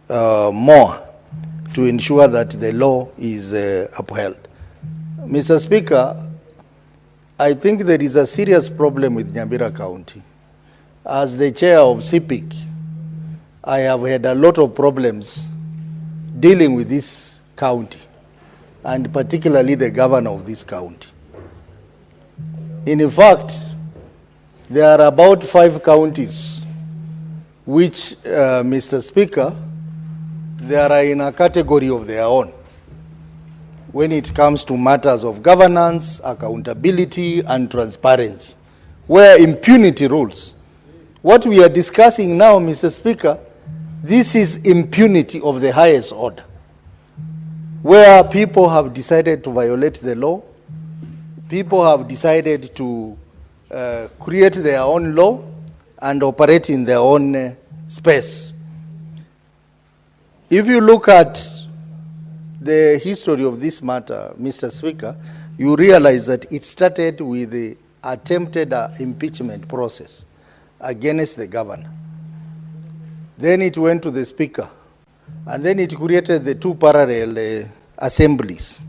more to ensure that the law is upheld. Mr. Speaker, I think there is a serious problem with Nyamira County. As the chair of CPIC, I have had a lot of problems dealing with this county, and particularly the governor of this county. In fact, there are about 5 counties which, Mr. Speaker, they are in a category of their own when it comes to matters of governance, accountability, and transparency, where impunity rules. What we are discussing now, Mr. Speaker, this is impunity of the highest order, where people have decided to violate the law, people have decided to create their own law and operate in their own space. If you look at the history of this matter, Mr. Speaker, you realize that it started with the attempted impeachment process against the governor. Then it went to the speaker, and then it created the two parallel assemblies.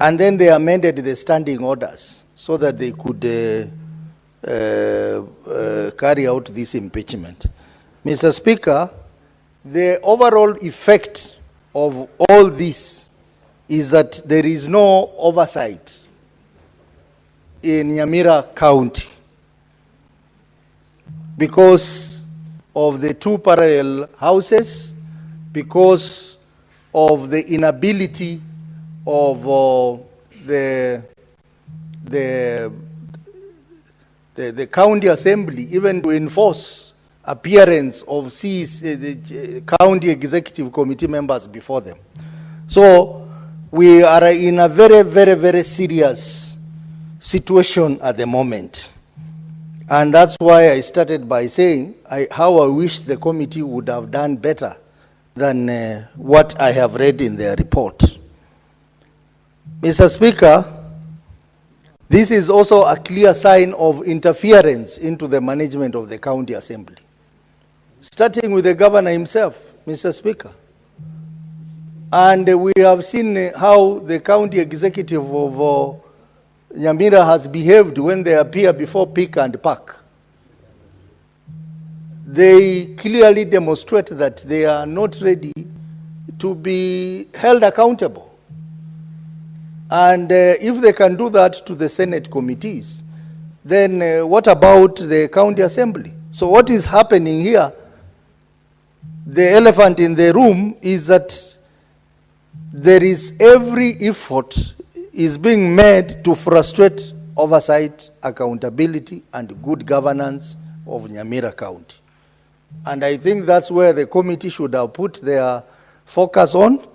And then they amended the standing orders so that they could carry out this impeachment. Mr. Speaker, the overall effect of all this is that there is no oversight in Nyamira County because of the two parallel houses, because of the inability of the county assembly even to enforce appearance of the county executive committee members before them. So we are in a very, very, very serious situation at the moment. And that's why I started by saying how I wish the committee would have done better than what I have read in their report. Mr. Speaker, this is also a clear sign of interference into the management of the county assembly, starting with the governor himself, Mr. Speaker. And we have seen how the county executive of Nyamira has behaved when they appear before Pick and Pack. They clearly demonstrate that they are not ready to be held accountable. And if they can do that to the Senate committees, then what about the county assembly? So what is happening here, the elephant in the room, is that there is every effort is being made to frustrate oversight, accountability, and good governance of Nyamira County. And I think that's where the committee should have put their focus on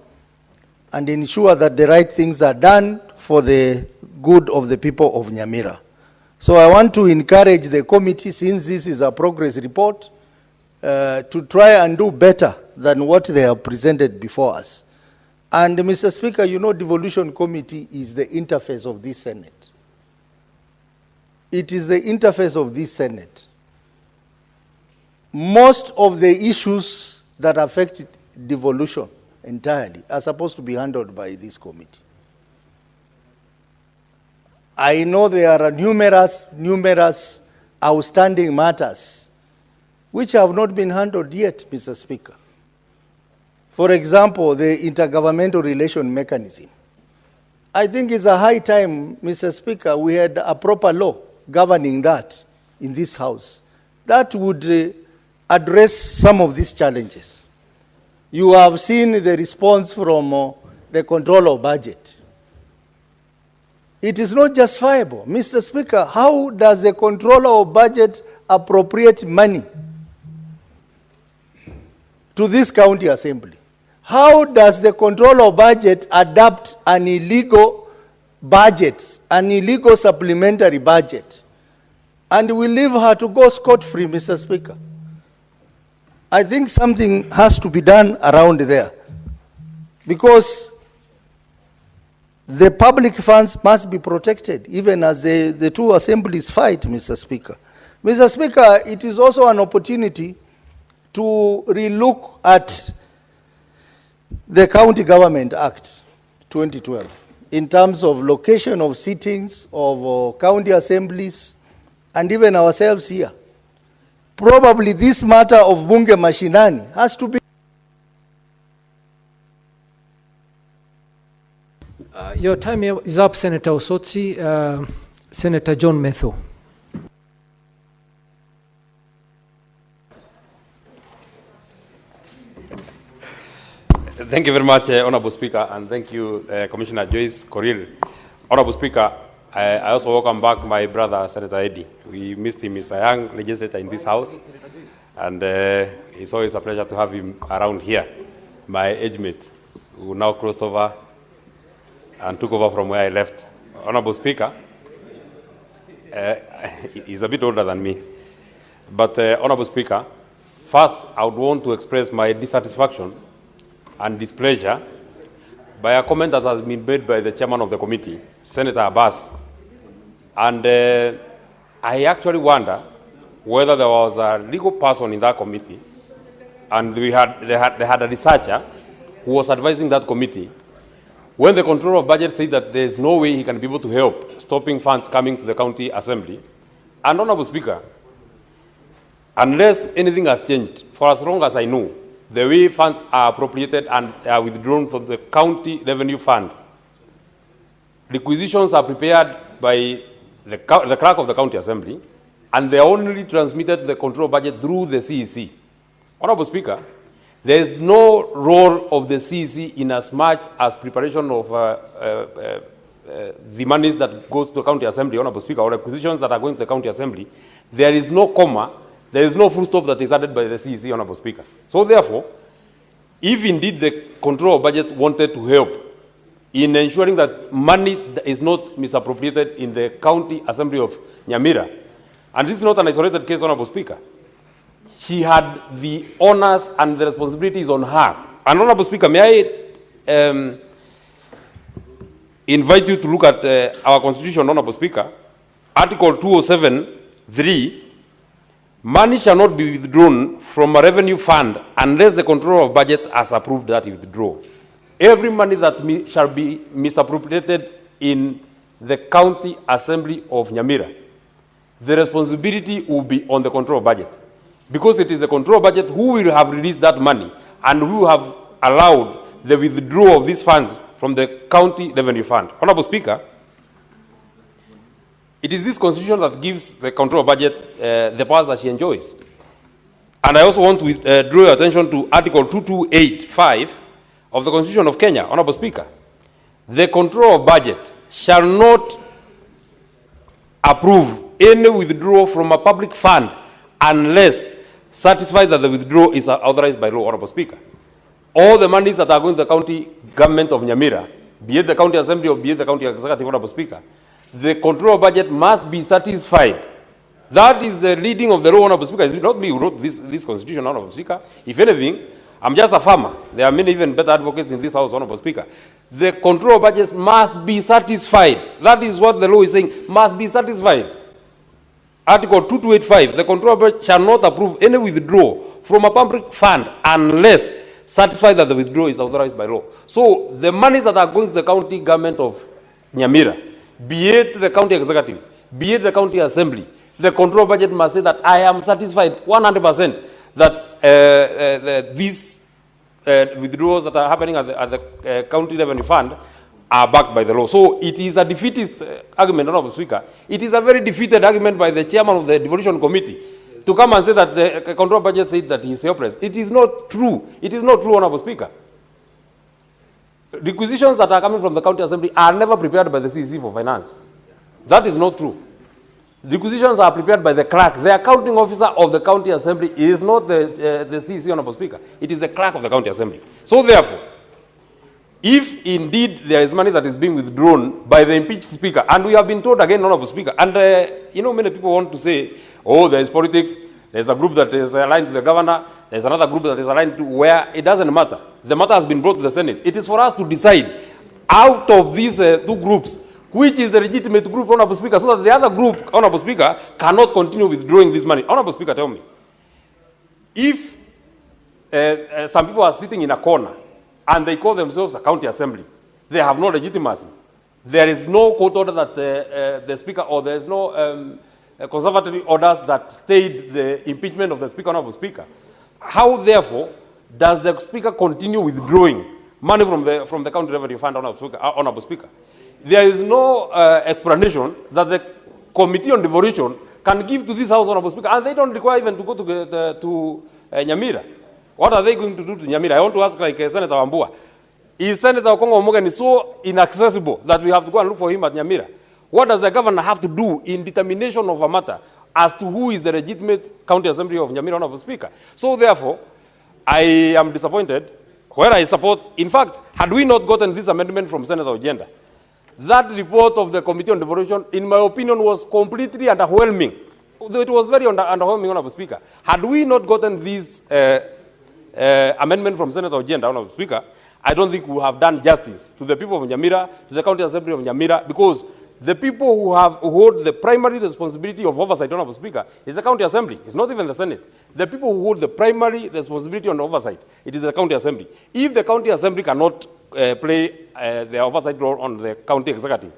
and ensure that the right things are done for the good of the people of Nyamira. So I want to encourage the committee, since this is a progress report, to try and do better than what they have presented before us. And Mr. Speaker, you know, devolution committee is the interface of this Senate. It is the interface of this Senate. Most of the issues that affect devolution entirely are supposed to be handled by this committee. I know there are numerous outstanding matters which have not been handled yet, Mr. Speaker. For example, the intergovernmental relation mechanism. I think it's a high time, Mr. Speaker, we had a proper law governing that in this House that would address some of these challenges. You have seen the response from the controller of budget. It is not justifiable. Mr. Speaker, how does the controller of budget appropriate money to this county assembly? How does the controller of budget adapt an illegal budget, an illegal supplementary budget, and we leave her to go scot-free, Mr. Speaker? I think something has to be done around there, because the public funds must be protected, even as the two assemblies fight, Mr. Speaker. Mr. Speaker, it is also an opportunity to relook at the County Government Act 2012 in terms of location of sittings of county assemblies and even ourselves here. Probably this matter of bunge mashinani has to be. Your time is up, Senator Osotsi. Senator John Metho. Thank you very much, Honorable Speaker, and thank you, Commissioner Joyce Korir. Honorable Speaker, I also welcome back my brother, Senator Eddie. We missed him. He's a young legislator in this House, and it's always a pleasure to have him around here. My age mate, who now crossed over and took over from where I left. Honorable Speaker, he's a bit older than me. But, Honorable Speaker, first I would want to express my dissatisfaction and displeasure by a comment that has been made by the chairman of the committee, Senator Abbas. And I actually wonder whether there was a legal person in that committee, and they had a researcher who was advising that committee when the controller of budget said that there is no way he can be able to help stopping funds coming to the county assembly. And Honorable Speaker, unless anything has changed, for as long as I know, the way funds are appropriated and are withdrawn from the county revenue fund, requisitions are prepared by the clerk of the county assembly, and they are only transmitted to the control budget through the CEC. Honorable Speaker, there is no role of the CEC in as much as preparation of the monies that goes to the county assembly, Honorable Speaker, or requisitions that are going to the county assembly. There is no comma, there is no full stop that is added by the CEC, Honorable Speaker. So therefore, if indeed the control of budget wanted to help in ensuring that money is not misappropriated in the county assembly of Nyamira, and this is not an isolated case, Honorable Speaker, she had the honors and the responsibilities on her. And Honorable Speaker, may I invite you to look at our Constitution, Honorable Speaker, Article 207(3). Money shall not be withdrawn from a revenue fund unless the controller of budget has approved that withdrawal. Every money that shall be misappropriated in the county assembly of Nyamira, the responsibility will be on the control of budget. Because it is the control of budget who will have released that money and who have allowed the withdrawal of these funds from the county revenue fund. Honorable Speaker, it is this constitution that gives the control of budget the powers that she enjoys. And I also want to draw your attention to Article 2285 of the Constitution of Kenya. Honorable Speaker, the control of budget shall not approve any withdrawal from a public fund unless satisfied that the withdrawal is authorized by law, Honorable Speaker. All the monies that are going to the county government of Nyamira, be it the county assembly or be it the county executive, Honorable Speaker, the control of budget must be satisfied. That is the leading of the law, Honorable Speaker. It's not me who wrote this constitution, Honorable Speaker. If anything, I'm just a farmer. There are many even better advocates in this House, Honorable Speaker. The control of budget must be satisfied. That is what the law is saying, must be satisfied. Article 2285, the control of budget shall not approve any withdrawal from a public fund unless satisfied that the withdrawal is authorized by law. So the monies that are going to the county government of Nyamira, be it the county executive, be it the county assembly, the control budget must say that I am satisfied 100% that these withdrawals that are happening at the county revenue fund are backed by the law. So it is a defeatist argument, Honorable Speaker. It is a very defeated argument by the chairman of the devolution committee to come and say that the control budget said that he is helpless. It is not true. It is not true, Honorable Speaker. Requisitions that are coming from the county assembly are never prepared by the CEC for finance. That is not true. Requisitions are prepared by the clerk. The accounting officer of the county assembly is not the CEC, Honorable Speaker. It is the clerk of the county assembly. So therefore, if indeed there is money that is being withdrawn by the impeached speaker, and we have been told again, Honorable Speaker, and many people want to say, oh, there is politics, there's a group that is aligned to the governor, there's another group that is aligned to where it doesn't matter. The matter has been brought to the Senate. It is for us to decide out of these two groups, which is the legitimate group, Honorable Speaker, so that the other group, Honorable Speaker, cannot continue withdrawing this money. Honorable Speaker, tell me, if some people are sitting in a corner and they call themselves a county assembly, they have no legitimacy. There is no court order that the speaker, or there is no conservatory orders that stayed the impeachment of the speaker, Honorable Speaker. How, therefore, does the speaker continue withdrawing money from the county revenue fund, Honorable Speaker? There is no explanation that the Committee on Devolution can give to this House, Honorable Speaker, and they don't require even to go to Nyamira. What are they going to do to Nyamira? I want to ask like Senator Wambua. Is Senator Okongo Omogeni so inaccessible that we have to go and look for him at Nyamira? What does the governor have to do in determination of a matter as to who is the legitimate county assembly of Nyamira, Honorable Speaker? So therefore, I am disappointed where I support, in fact, had we not gotten this amendment from Senator Ojenda, that report of the Committee on Devolution, in my opinion, was completely underwhelming. It was very underwhelming, Honorable Speaker. Had we not gotten this amendment from Senator Ojenda, Honorable Speaker, I don't think we would have done justice to the people of Nyamira, to the County Assembly of Nyamira, because the people who hold the primary responsibility of oversight, Honorable Speaker, is the County Assembly. It's not even the Senate. The people who hold the primary responsibility on oversight, it is the County Assembly. If the County Assembly cannot play their oversight role on the County Executive,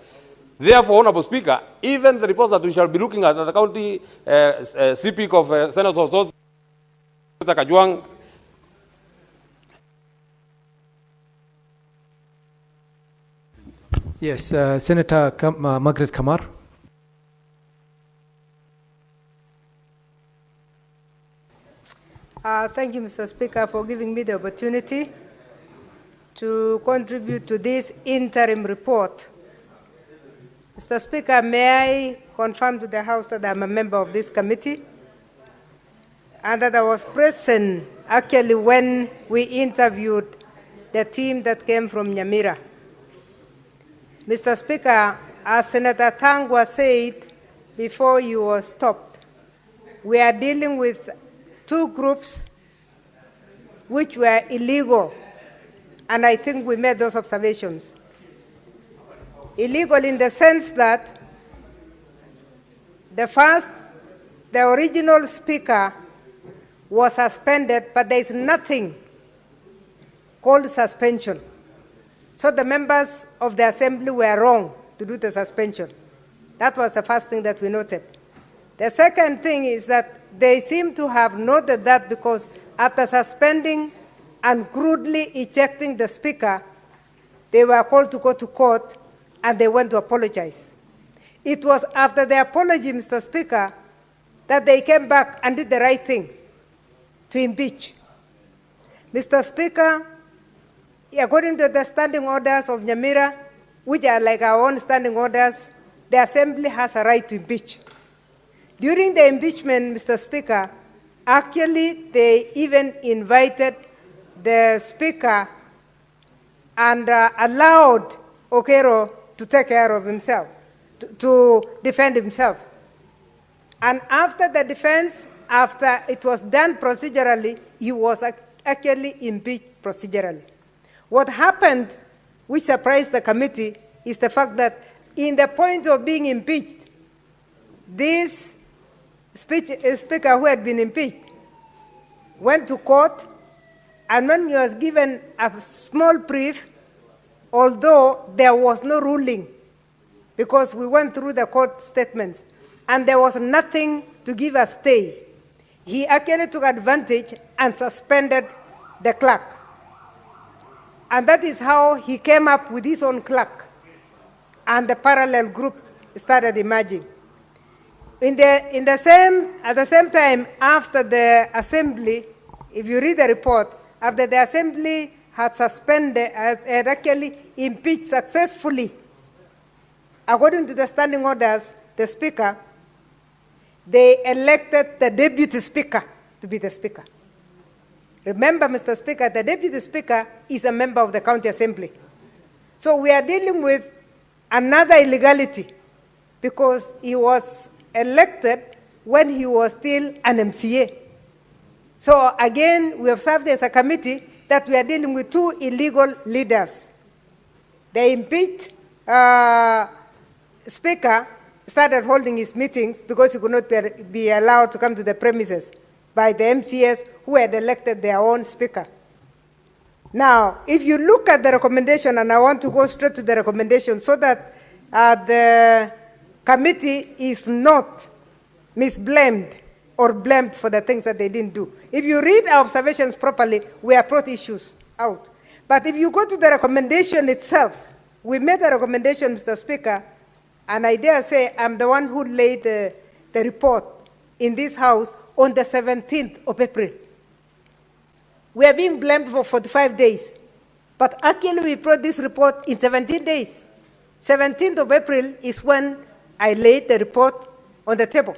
therefore, Honorable Speaker, even the reports that we shall be looking at the County CPIC of Senator Sosa Kajwang, Yes, Senator Margaret Kamar. Thank you, Mr. Speaker, for giving me the opportunity to contribute to this interim report. Mr. Speaker, may I confirm to the House that I'm a member of this committee and that I was present actually when we interviewed the team that came from Nyamira. Mr. Speaker, as Senator Tangwa said before you were stopped, we are dealing with two groups which were illegal, and I think we made those observations. Illegal in the sense that the original speaker was suspended, but there is nothing called suspension. So the members of the assembly were wrong to do the suspension. That was the first thing that we noted. The second thing is that they seem to have noted that because after suspending and crudely ejecting the speaker, they were called to go to court and they went to apologize. It was after the apology, Mr. Speaker, that they came back and did the right thing to impeach. Mr. Speaker, according to the standing orders of Nyamira, which are like our own standing orders, the assembly has a right to impeach. During the impeachment, Mr. Speaker, actually they even invited the speaker and allowed Okero to take care of himself, to defend himself. And after the defense, after it was done procedurally, he was actually impeached procedurally. What happened, which surprised the committee, is the fact that in the point of being impeached, this speaker who had been impeached went to court, and when he was given a small brief, although there was no ruling, because we went through the court statements, and there was nothing to give a stay, he actually took advantage and suspended the clerk. And that is how he came up with his own clerk, and the parallel group started emerging. At the same time, after the assembly, if you read the report, after the assembly had suspended, had actually impeached successfully, according to the standing orders, the speaker, they elected the deputy speaker to be the speaker. Remember, Mr. Speaker, the deputy speaker is a member of the county assembly. So we are dealing with another illegality because he was elected when he was still an MCA. So again, we have served as a committee that we are dealing with two illegal leaders. The impeached speaker started holding his meetings because he could not be allowed to come to the premises by the MCS who had elected their own speaker. Now, if you look at the recommendation, and I want to go straight to the recommendation so that the committee is not misblamed or blamed for the things that they didn't do. If you read our observations properly, we have brought issues out. But if you go to the recommendation itself, we made a recommendation, Mr. Speaker, and I dare say I'm the one who laid the report in this House on the 17th of April. We are being blamed for 45 days. But actually, we brought this report in 17 days. 17th of April is when I laid the report on the table.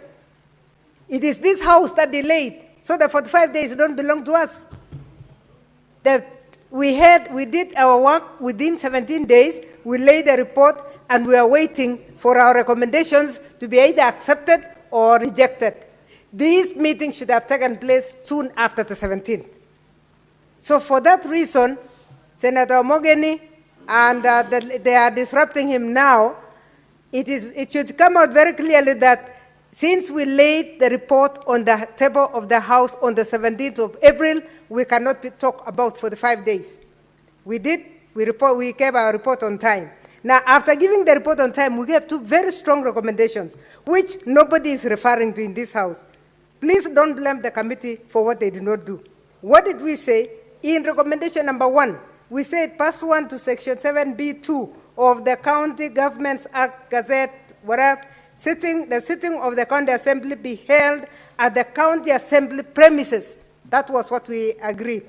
It is this house that delayed, so the 45 days don't belong to us. We did our work within 17 days, we laid the report, and we are waiting for our recommendations to be either accepted or rejected. These meetings should have taken place soon after the 17th. So for that reason, Senator Omogeni, and they are disrupting him now, it should come out very clearly that since we laid the report on the table of the House on the 17th of April, we cannot talk about 45 days. We gave our report on time. Now, after giving the report on time, we gave two very strong recommendations, which nobody is referring to in this House. Please don't blame the committee for what they did not do. What did we say? In recommendation number 1, we said pursuant to section 7B2 of the County Governments Act Gazette, whatever, the sitting of the county assembly be held at the county assembly premises. That was what we agreed.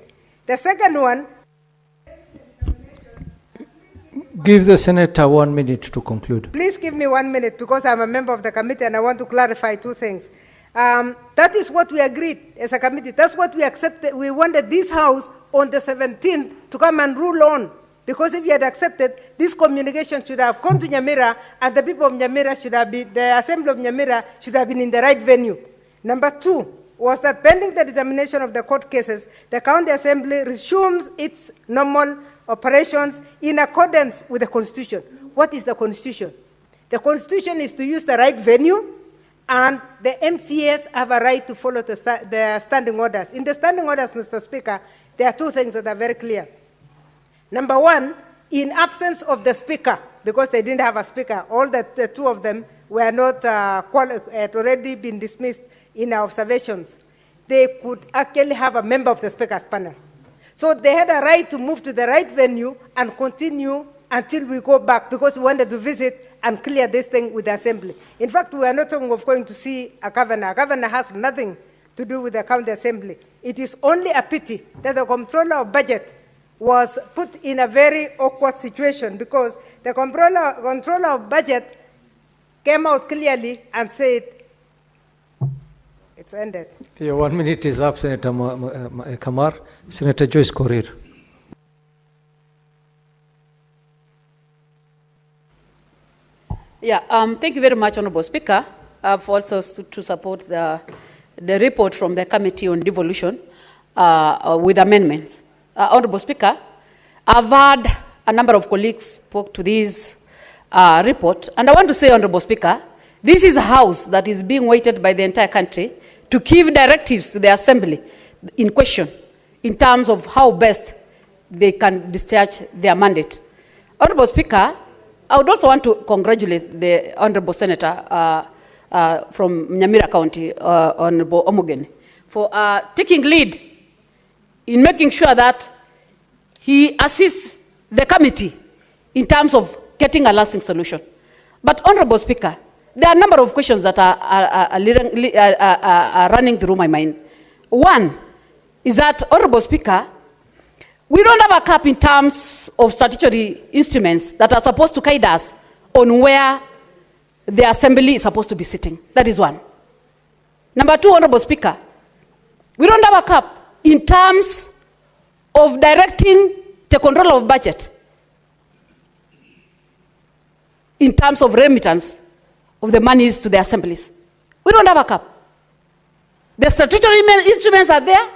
The second one. Give the senator 1 minute to conclude. Please give me 1 minute because I'm a member of the committee and I want to clarify two things. That is what we agreed as a committee. That's what we accepted. We wanted this House on the 17th to come and rule on. Because if you had accepted, this communication should have gone to Nyamira, and the people of Nyamira should have been, the Assembly of Nyamira should have been in the right venue. Number 2 was that pending the determination of the court cases, the County Assembly resumes its normal operations in accordance with the Constitution. What is the Constitution? The Constitution is to use the right venue, and the MCAs have a right to follow the standing orders. In the standing orders, Mr. Speaker, there are two things that are very clear. Number 1, in absence of the speaker, because they didn't have a speaker, all the two of them were not had already been dismissed in our observations. They could actually have a member of the speaker's panel. So they had a right to move to the right venue and continue until we go back, because we wanted to visit and clear this thing with the assembly. In fact, we are not talking of going to see a governor. A governor has nothing to do with the county assembly. It is only a pity that the comptroller of budget was put in a very awkward situation, because the controller of budget came out clearly and said, it's ended. Your 1 minute is up, Senator Kamar. Senator Joyce Korir. Yeah, thank you very much, Honorable Speaker. I've also to support the report from the Committee on Devolution with amendments. Honorable Speaker, I've had a number of colleagues spoke to this report, and I want to say, Honorable Speaker, this is a house that is being waited by the entire country to give directives to the Assembly in question in terms of how best they can discharge their mandate. Honorable Speaker, I would also want to congratulate the Honorable Senator from Nyamira County, Honorable Omogeni, for taking lead in making sure that he assists the committee in terms of getting a lasting solution. But, Honorable Speaker, there are a number of questions that are running through my mind. One is that, Honorable Speaker, we don't have a cap in terms of statutory instruments that are supposed to guide us on where the assembly is supposed to be sitting. That is one. Number 2, Honorable Speaker, we don't have a cap in terms of directing the control of budget in terms of remittance of the monies to the assemblies. We don't have a cap. The statutory instruments are there.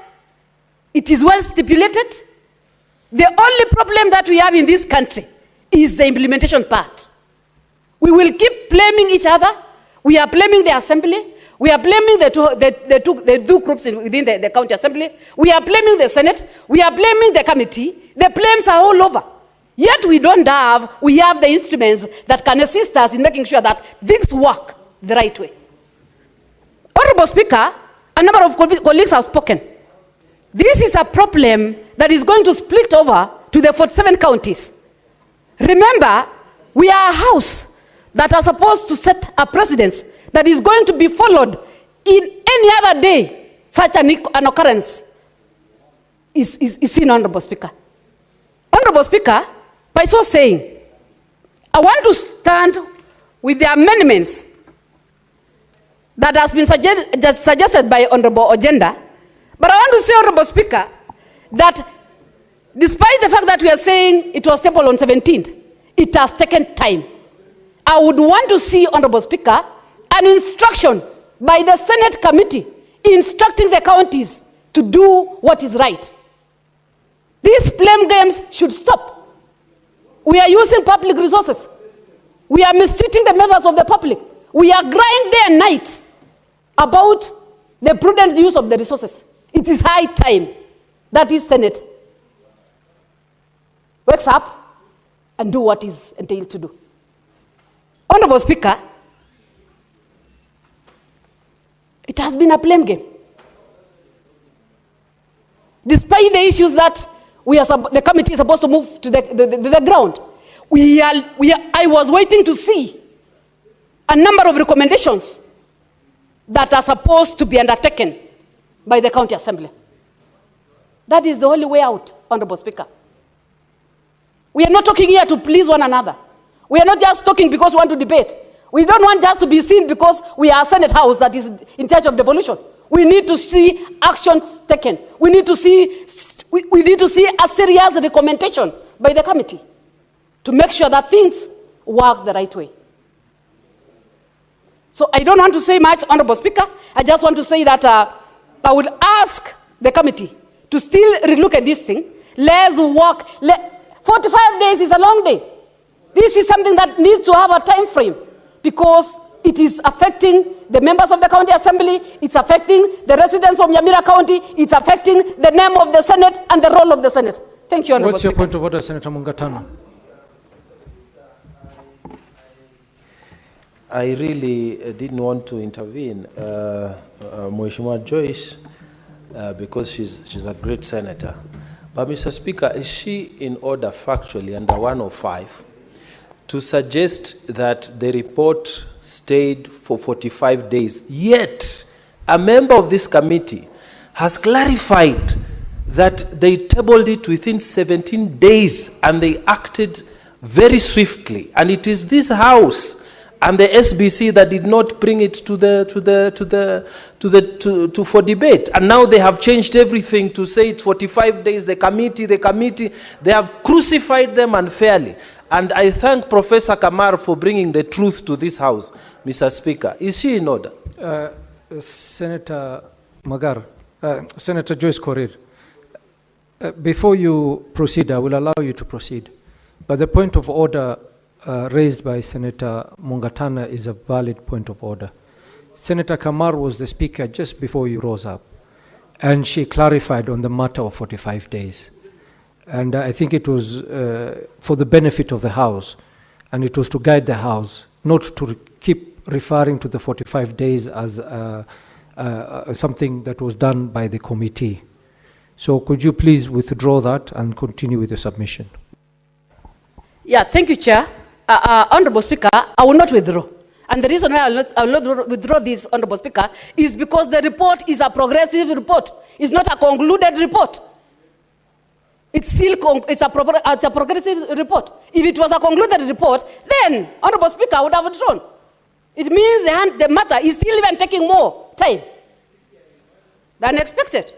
It is well stipulated. The only problem that we have in this country is the implementation part. We will keep blaming each other. We are blaming the assembly. We are blaming the two groups within the county assembly. We are blaming the Senate. We are blaming the committee. The blames are all over. Yet we have the instruments that can assist us in making sure that things work the right way. Honorable Speaker, a number of colleagues have spoken. This is a problem that is going to split over to the 47 counties. Remember, we are a house that are supposed to set a precedence that is going to be followed in any other day such an occurrence is seen, Honorable Speaker. Honorable Speaker, by so saying, I want to stand with the amendments that has been suggested by Honorable Ojenda, but I want to say, Honorable Speaker, that despite the fact that we are saying it was tabled on 17th, it has taken time. I would want to see, Honorable Speaker, an instruction by the Senate committee instructing the counties to do what is right. These blame games should stop. We are using public resources. We are mistreating the members of the public. We are crying day and night about the prudent use of the resources. It is high time that this Senate wakes up and do what is entailed to do. Honorable Speaker, it has been a blame game. Despite the issues that the committee is supposed to move to the ground, I was waiting to see a number of recommendations that are supposed to be undertaken by the county assembly. That is the only way out, Honorable Speaker. We are not talking here to please one another. We are not just talking because we want to debate. We don't want just to be seen because we are a Senate House that is in charge of devolution. We need to see actions taken. We need to see a serious recommendation by the committee to make sure that things work the right way. So I don't want to say much, Honorable Speaker. I just want to say that I would ask the committee to still relook at this thing. Let's work. 45 days is a long day. This is something that needs to have a time frame because it is affecting the members of the county assembly, it's affecting the residents of Nyamira County, it's affecting the name of the Senate and the role of the Senate. Thank you, Honorable What's your Speaker. point of order, Senator Mungatana? I really didn't want to intervene, Mheshimiwa Joyce, because she's a great senator. But Mr. Speaker, is she in order factually under 105 to suggest that the report stayed for 45 days, yet a member of this committee has clarified that they tabled it within 17 days and they acted very swiftly, and it is this House and the SBC that did not bring it for debate, and now they have changed everything to say it's 45 days. The committee, they have crucified them unfairly. And I thank Professor Kamar for bringing the truth to this House, Mr. Speaker. Is she in order? Senator Senator Joyce Korir, before you proceed, I will allow you to proceed. But the point of order raised by Senator Mungatana is a valid point of order. Senator Kamar was the speaker just before you rose up, and she clarified on the matter of 45 days. And I think it was for the benefit of the House, and it was to guide the House, not to keep referring to the 45 days as something that was done by the committee. So could you please withdraw that and continue with the submission? Yeah, thank you, Chair. Honorable Speaker, I will not withdraw. And the reason why I will not withdraw this, Honorable Speaker, is because the report is a progressive report. It's not a concluded report. It's a progressive report. If it was a concluded report, then, Honorable Speaker, I would have withdrawn. It means the matter is still even taking more time than expected.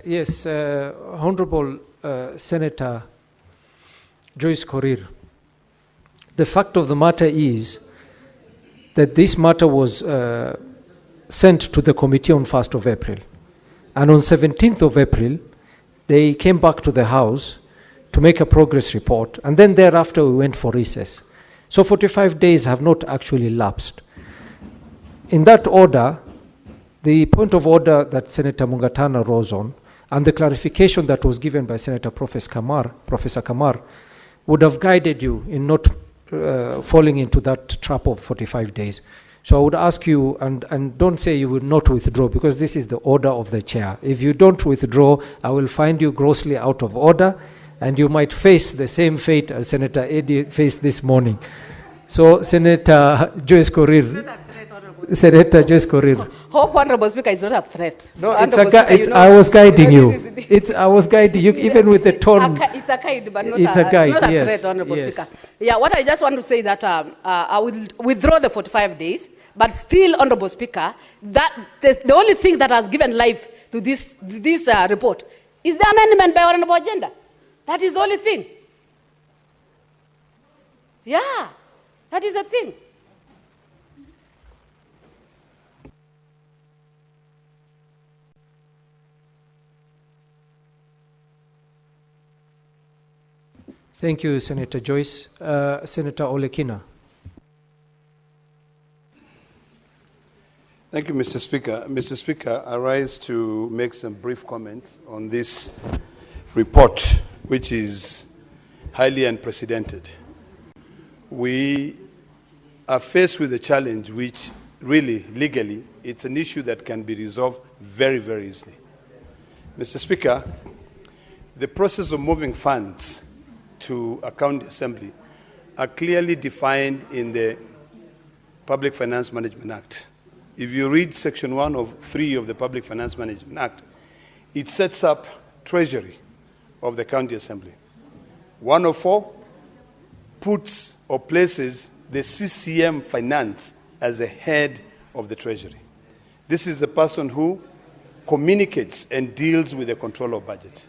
Yes, Honorable Senator Joyce Korir. The fact of the matter is that this matter was sent to the committee on 1st of April. And on 17th of April, they came back to the House to make a progress report. And then thereafter, we went for recess. So 45 days have not actually lapsed. In that order, the point of order that Senator Mungatana rose on, and the clarification that was given by Senator Professor Kamar, would have guided you in not falling into that trap of 45 days. So I would ask you, and don't say you will not withdraw, because this is the order of the chair. If you don't withdraw, I will find you grossly out of order, and you might face the same fate as Senator Eddy faced this morning. So Senator Joyce Korir. Senator Joyce Korir. Hope, Honorable Speaker, is not a threat. No, I was guiding you. I was guiding you, even with the tone. It's a guide, but not it's a guide, it's not yes, a threat, Honorable yes. Speaker. Yeah, what I just want to say that I will withdraw the 45 days, but still, Honorable Speaker, that the only thing that has given life to this report is the amendment by Honorable Agenda. That is the only thing. Yeah, that is the thing. Thank you, Senator Joyce. Senator Olekina. Thank you, Mr. Speaker. Mr. Speaker, I rise to make some brief comments on this report, which is highly unprecedented. We are faced with a challenge which really, legally, it's an issue that can be resolved very, very easily. Mr. Speaker, the process of moving funds to a county assembly are clearly defined in the Public Finance Management Act. If you read Section 1 of 3 of the Public Finance Management Act, it sets up treasury of the county assembly. 104 puts or places the CCM finance as the head of the treasury. This is the person who communicates and deals with the control of budget.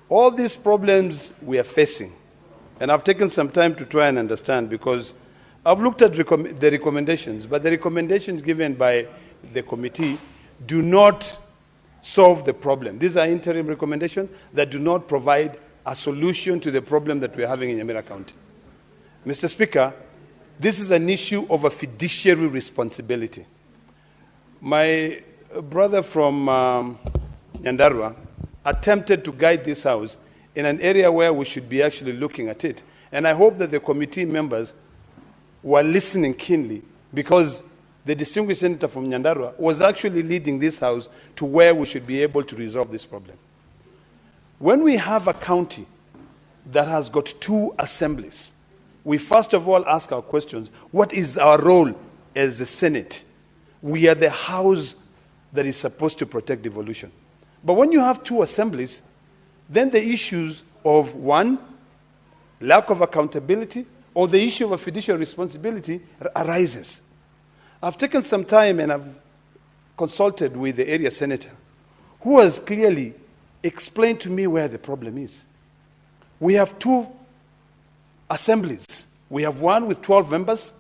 All these problems we are facing, and I've taken some time to try and understand, because I've looked at the recommendations, but the recommendations given by the committee do not solve the problem. These are interim recommendations that do not provide a solution to the problem that we're having in Nyamira County. Mr. Speaker, this is an issue of a fiduciary responsibility. My brother from Nyandarua attempted to guide this House in an area where we should be actually looking at it. And I hope that the committee members were listening keenly, because the distinguished senator from Nyandarua was actually leading this House to where we should be able to resolve this problem. When we have a county that has got 2 assemblies, we first of all ask our questions. What is our role as the Senate? We are the House that is supposed to protect devolution. But when you have 2 assemblies, then the issues of, 1, lack of accountability, or the issue of a fiduciary responsibility arises. I've taken some time and I've consulted with the area senator, who has clearly explained to me where the problem is. We have 2 assemblies. We have one with 12 members.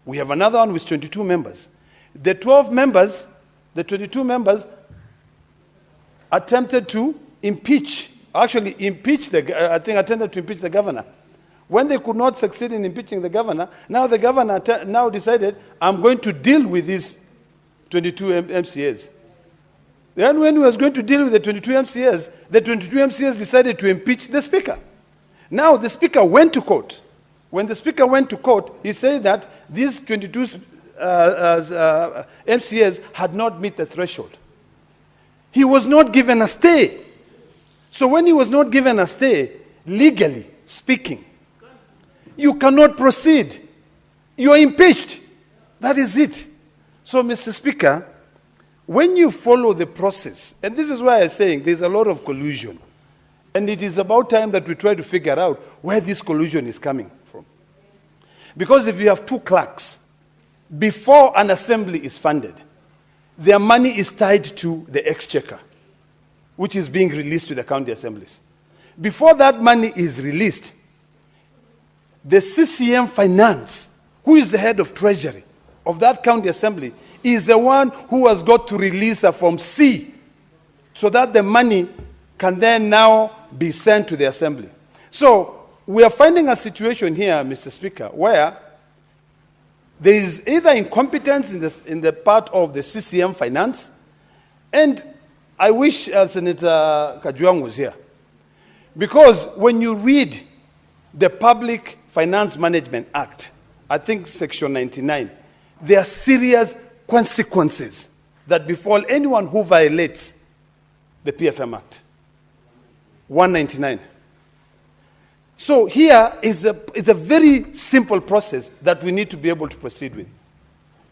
We have another one with 22 members. The 12 members, the 22 members attempted to impeach the governor. When they could not succeed in impeaching the governor, now the governor now decided, I'm going to deal with these 22 MCAs. Then when he was going to deal with the 22 MCAs, the 22 MCAs decided to impeach the speaker. Now the speaker went to court. When the speaker went to court, he said that these 22 MCAs had not met the threshold. He was not given a stay. So when he was not given a stay, legally speaking, you cannot proceed. You are impeached. That is it. So, Mr. Speaker, when you follow the process, and this is why I'm saying there's a lot of collusion, and it is about time that we try to figure out where this collusion is coming from. Because if you have 2 clerks, before an assembly is funded, their money is tied to the exchequer. which is being released to the county assemblies. Before that money is released, the CCM Finance, who is the head of treasury of that county assembly, is the one who has got to release a Form C so that the money can then now be sent to the assembly. So we are finding a situation here, Mr. Speaker, where there is either incompetence in the part of the CCM Finance, and I wish Senator Kajwang was here. Because when you read the Public Finance Management Act, I think Section 99, there are serious consequences that befall anyone who violates the PFM Act. 199. So here is it's a very simple process that we need to be able to proceed with.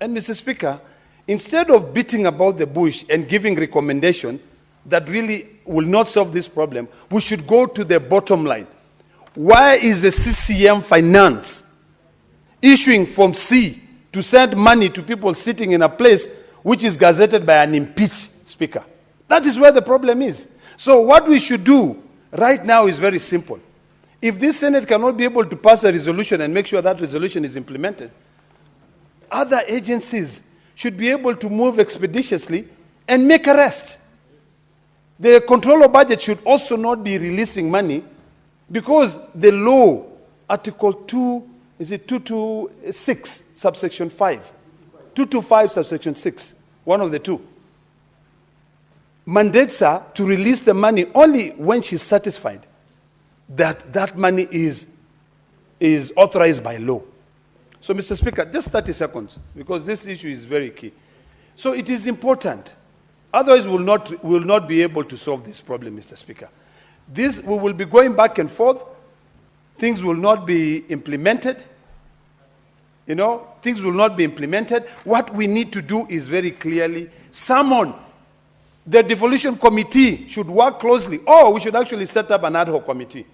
And Mr. Speaker, instead of beating about the bush and giving recommendation that really will not solve this problem, we should go to the bottom line. Why is the CCM Finance issuing Form C to send money to people sitting in a place which is gazetted by an impeached speaker? That is where the problem is. So what we should do right now is very simple. If this Senate cannot be able to pass a resolution and make sure that resolution is implemented, other agencies should be able to move expeditiously and make arrest. The controller budget should also not be releasing money because the law, Article 226, subsection 5, 225, subsection 6, one of the two, mandates her to release the money only when she's satisfied that that money is authorized by law. So, Mr. Speaker, just 30 seconds, because this issue is very key. So it is important. Otherwise, we will not be able to solve this problem, Mr. Speaker. We will be going back and forth. Things will not be implemented. You know, things will not be implemented. What we need to do is very clearly summon the devolution committee should work closely, or we should actually set up an ad hoc committee.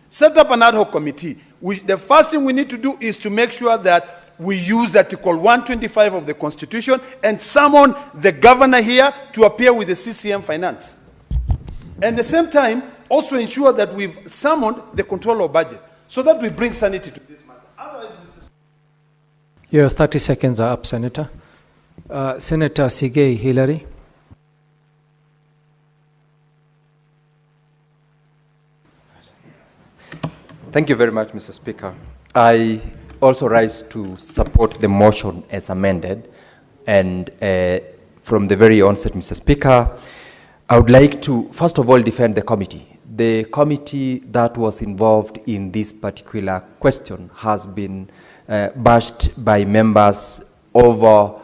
Set up an ad hoc committee. The first thing we need to do is to make sure that we use Article 125 of the Constitution and summon the governor here to appear with the CCM Finance. And at the same time, also ensure that we've summoned the controller of budget so that we bring sanity to this matter. Otherwise, Mr. Your 30 seconds are up, Senator. Senator Sigei Hillary. Thank you very much, Mr. Speaker. I also rise to support the motion as amended. And from the very onset, Mr. Speaker, I would like to, first of all, defend the committee. The committee that was involved in this particular question has been bashed by members over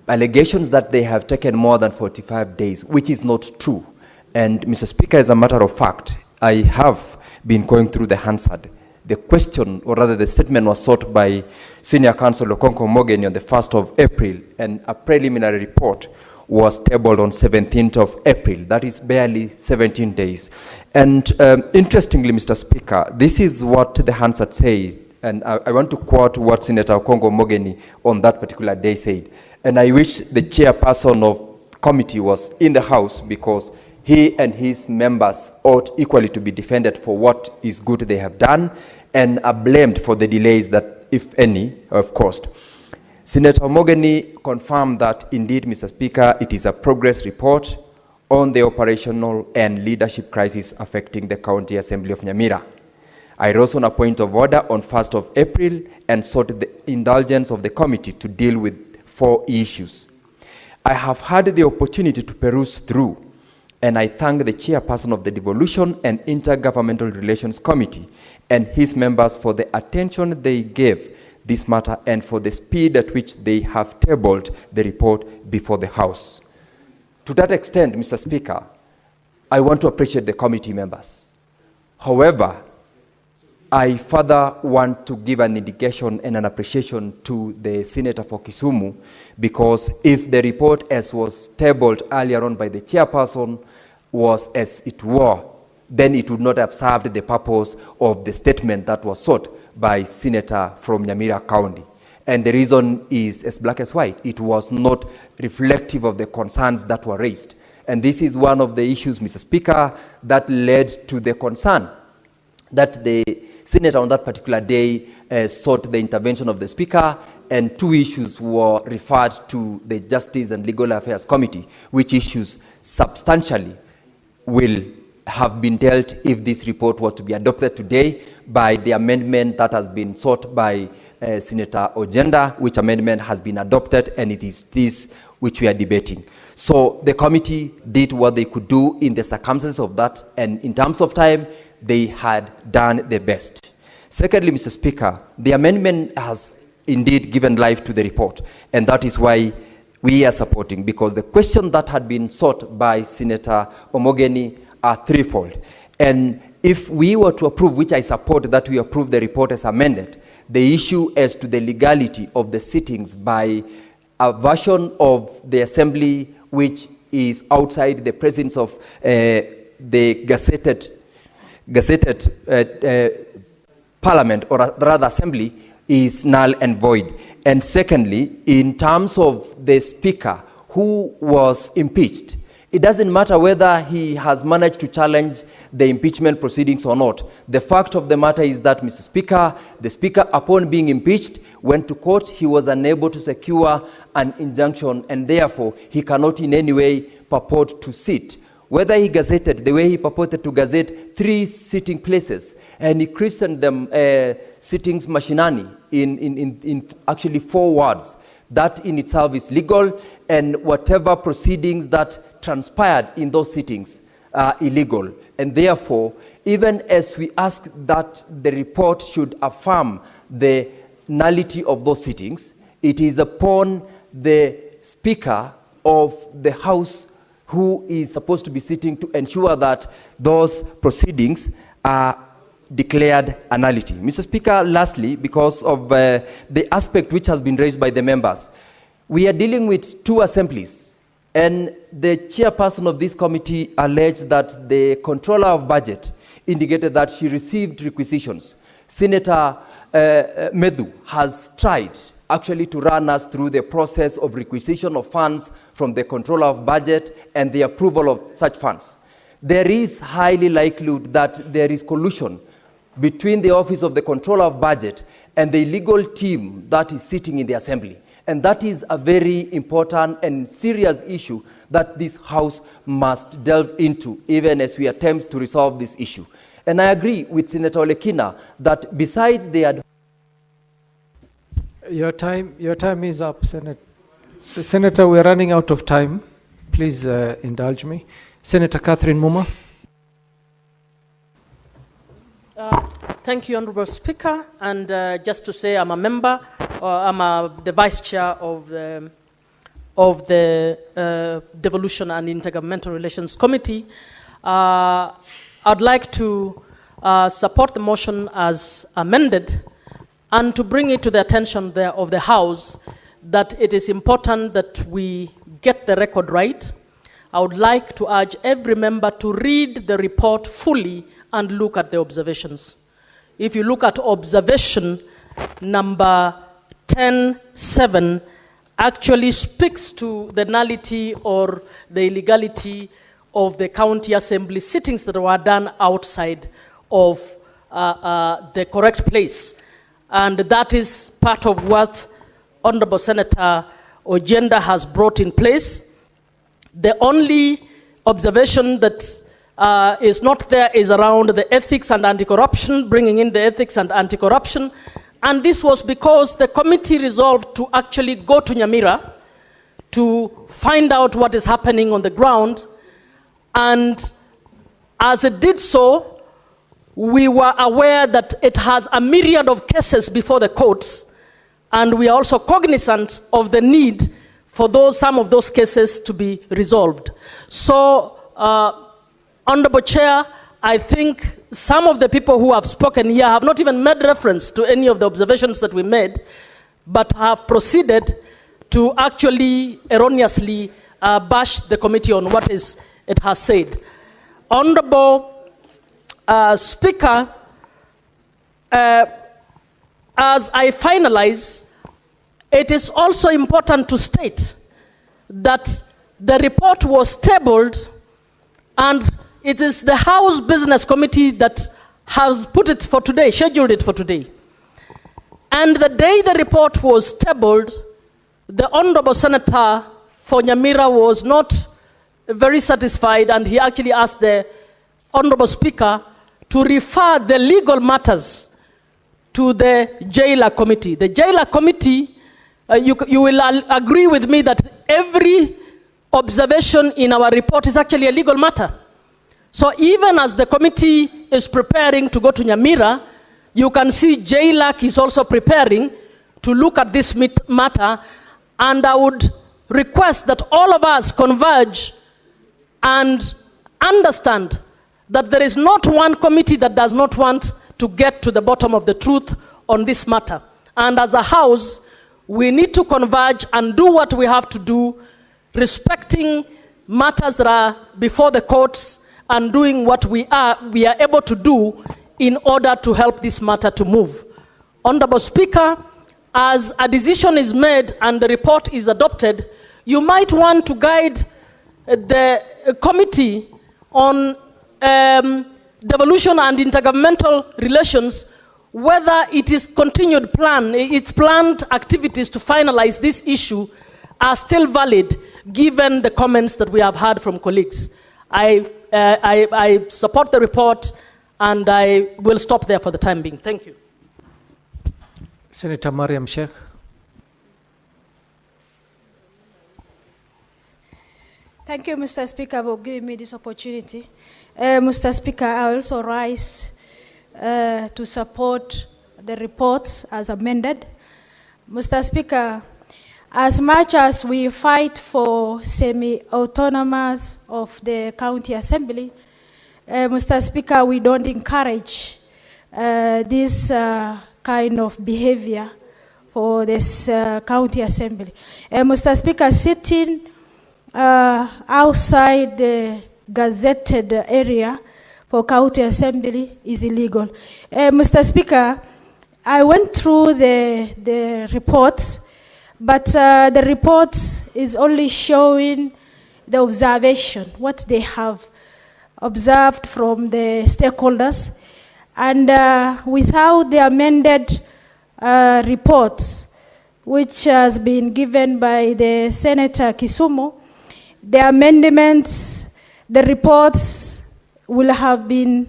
allegations that they have taken more than 45 days, which is not true. And, Mr. Speaker, as a matter of fact, I have been going through the Hansard. The question, or rather the statement, was sought by Senior Counsel Okonko Mogeni on the 1st of April, and a preliminary report was tabled on 17th of April. That is barely 17 days. And interestingly, Mr. Speaker, this is what the Hansard said, and I want to quote what Senator Okonko Mogeni on that particular day said. And I wish the chairperson of committee was in the House, because he and his members ought equally to be defended for what is good they have done and are blamed for the delays that, if any, have caused. Senator Mogeni confirmed that indeed, Mr. Speaker, it is a progress report on the operational and leadership crisis affecting the County Assembly of Nyamira. I rose on a point of order on 1st of April and sought the indulgence of the committee to deal with 4 issues. I have had the opportunity to peruse through, and I thank the chairperson of the Devolution and Intergovernmental Relations Committee and his members for the attention they gave this matter and for the speed at which they have tabled the report before the House. To that extent, Mr. Speaker, I want to appreciate the committee members. However, I further want to give an indication and an appreciation to the Senator for Kisumu, because if the report as was tabled earlier on by the chairperson was as it were, then it would not have served the purpose of the statement that was sought by Senator from Nyamira County. And the reason is as black as white. It was not reflective of the concerns that were raised. And this is one of the issues, Mr. Speaker, that led to the concern that the senator on that particular day sought the intervention of the Speaker, and 2 issues were referred to the Justice and Legal Affairs Committee, which issues substantially will have been dealt if this report were to be adopted today by the amendment that has been sought by Senator Ojenda, which amendment has been adopted, and it is this which we are debating. So the committee did what they could do in the circumstances of that, and in terms of time, they had done their best. Secondly, Mr. Speaker, the amendment has indeed given life to the report, and that is why we are supporting, because the question that had been sought by Senator Omogeni are threefold. And if we were to approve, which I support that we approve the report as amended, the issue as to the legality of the sittings by a version of the assembly which is outside the presence of the gazetted parliament, or rather assembly, is null and void. And secondly, in terms of the Speaker who was impeached, it doesn't matter whether he has managed to challenge the impeachment proceedings or not. The fact of the matter is that, Mr. Speaker, the Speaker, upon being impeached, went to court. He was unable to secure an injunction, and therefore he cannot in any way purport to sit. Whether he gazetted, the way he purported to gazette 3 sitting places, and he christened them sittings machinani in actually 4 words, that in itself is legal, and whatever proceedings that transpired in those sittings are illegal. And therefore, even as we ask that the report should affirm the nullity of those sittings, it is upon the Speaker of the House who is supposed to be sitting to ensure that those proceedings are declared a nullity. Mr. Speaker, lastly, because of the aspect which has been raised by the members, we are dealing with 2 assemblies, and the chairperson of this committee alleged that the controller of budget indicated that she received requisitions. Senator Medhu has tried actually to run us through the process of requisition of funds from the controller of budget and the approval of such funds. There is highly likelihood that there is collusion between the office of the controller of budget and the legal team that is sitting in the assembly. And that is a very important and serious issue that this House must delve into, even as we attempt to resolve this issue. And I agree with Senator Olekina that besides the Your time is up, Senator. We're running out of time. Please indulge me. Senator Catherine Muma. Thank you, Honourable Speaker. And just to say, I'm a member, the Vice Chair of the Devolution and Intergovernmental Relations Committee. I'd like to support the motion as amended, and to bring it to the attention of the House that it is important that we get the record right. I would like to urge every member to read the report fully and look at the observations. If you look at observation number 10.7, actually speaks to the nullity or the illegality of the county assembly sittings that were done outside of the correct place. And that is part of what Honorable Senator Ojenda has brought in place. The only observation that is not there is around the ethics and anti-corruption, bringing in the ethics and anti-corruption. And this was because the committee resolved to actually go to Nyamira to find out what is happening on the ground. And as it did so, we were aware that it has a myriad of cases before the courts, and we are also cognizant of the need for some of those cases to be resolved. So, Honorable Chair, I think some of the people who have spoken here have not even made reference to any of the observations that we made, but have proceeded to actually erroneously bash the committee on what it has said. Honorable Speaker, as I finalize, it is also important to state that the report was tabled, and it is the House Business Committee that has put it for today, scheduled it for today. And the day the report was tabled, the Honorable Senator for Nyamira was not very satisfied, and he actually asked the Honorable Speaker to refer the legal matters to the Jailer Committee. The Jailer Committee, you will agree with me that every observation in our report is actually a legal matter. So even as the committee is preparing to go to Nyamira, you can see JLAC is also preparing to look at this matter, and I would request that all of us converge and understand that there is not one committee that does not want to get to the bottom of the truth on this matter. And as a house, we need to converge and do what we have to do, respecting matters that are before the courts and doing what we are able to do in order to help this matter to move. Honorable Speaker, as a decision is made and the report is adopted, you might want to guide the committee on devolution and intergovernmental relations, whether it is its planned activities to finalize this issue are still valid, given the comments that we have heard from colleagues. I support the report, and I will stop there for the time being. Thank you. Senator Mariam Sheikh. Thank you, Mr. Speaker, for giving me this opportunity. Mr. Speaker, I also rise to support the report as amended. Mr. Speaker, as much as we fight for semi-autonomous of the county assembly, Mr. Speaker, we don't encourage this kind of behavior for this county assembly. Mr. Speaker, sitting outside the gazetted area for county assembly is illegal. Mr. Speaker, I went through the reports, but the report is only showing the observation, what they have observed from the stakeholders, and without the amended reports, which has been given by the Senator Kisumu, the amendments, the reports will have been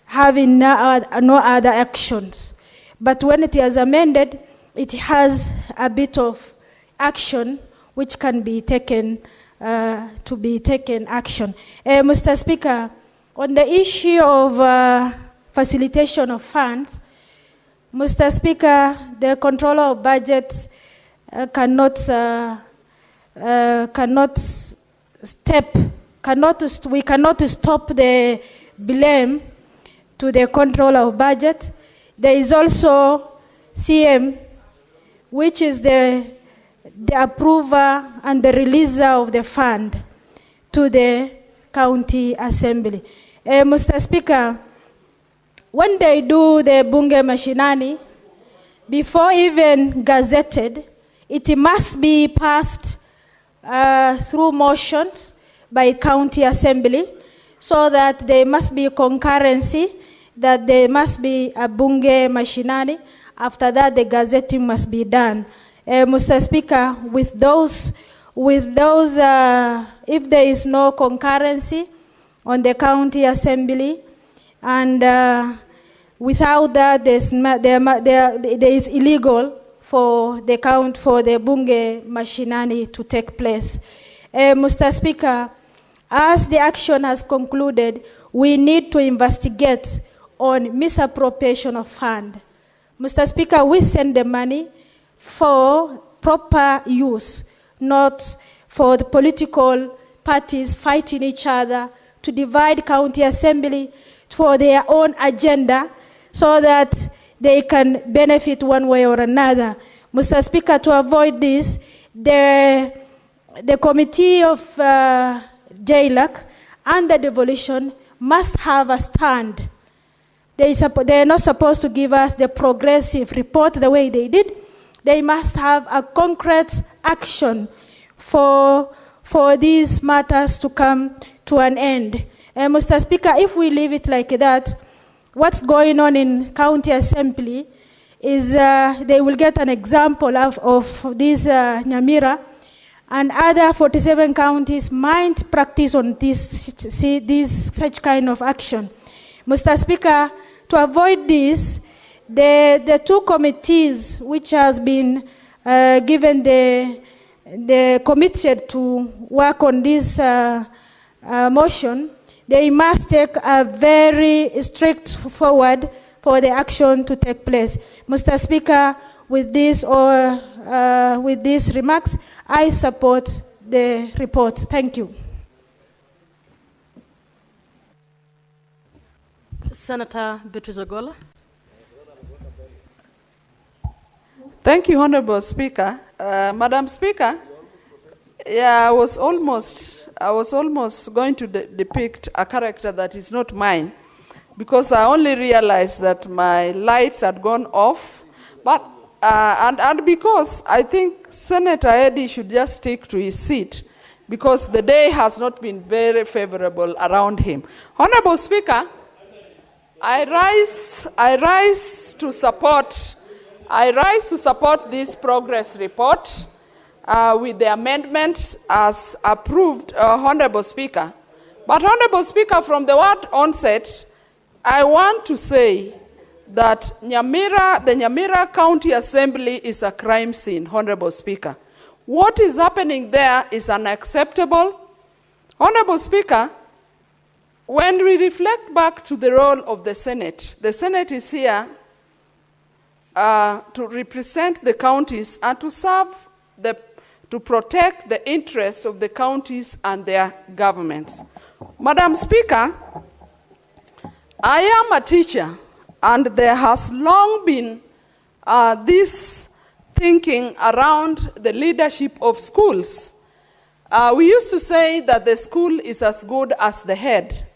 having no other actions. But when it is amended, it has a bit of action which can be taken action. Mr. Speaker, on the issue of facilitation of funds, Mr. Speaker, the controller of budgets we cannot stop the blame to the controller of budget. There is also CM, which is the approver and the releaser of the fund to the county assembly. Mr. Speaker, when they do the bunge mashinani, before even gazetted, it must be passed through motions by county assembly, so that there must be concurrency, that there must be a bunge mashinani. After that, the gazetting must be done. Mr. Speaker, with those, if there is no concurrency on the county assembly, and without that, there is illegal for the bunge mashinani to take place. Mr. Speaker, as the action has concluded, we need to investigate on misappropriation of fund. Mr. Speaker, we send the money for proper use, not for the political parties fighting each other to divide county assembly for their own agenda so that they can benefit one way or another. Mr. Speaker, to avoid this, the committee of JLAC and the devolution must have a stand. They are not supposed to give us the progressive report the way they did. They must have a concrete action for for these matters to come to an end. Mr. Speaker, if we leave it like that, what's going on in County Assembly is they will get an example of this Nyamira, and other 47 counties might practice on this such kind of action. Mr. Speaker, to avoid this, the two committees which has been given the committee to work on this motion, they must take a very strict forward for the action to take place. Mr. Speaker, with this with these remarks, I support the report. Thank you. Senator Beatrice Ogola. Thank you, Honorable Speaker. Madam Speaker, yeah, I was almost going to depict a character that is not mine, because I only realized that my lights had gone off, but and because I think Senator Eddy should just stick to his seat, because the day has not been very favorable around him. Honorable Speaker, I rise to support this progress report with the amendments as approved, Honorable Speaker. But Honorable Speaker, from the word onset, I want to say that the Nyamira County Assembly is a crime scene, Honorable Speaker. What is happening there is unacceptable. Honorable Speaker, when we reflect back to the role of the Senate is here to represent the counties and to serve to protect the interests of the counties and their governments. Madam Speaker, I am a teacher, and there has long been this thinking around the leadership of schools. We used to say that the school is as good as the head,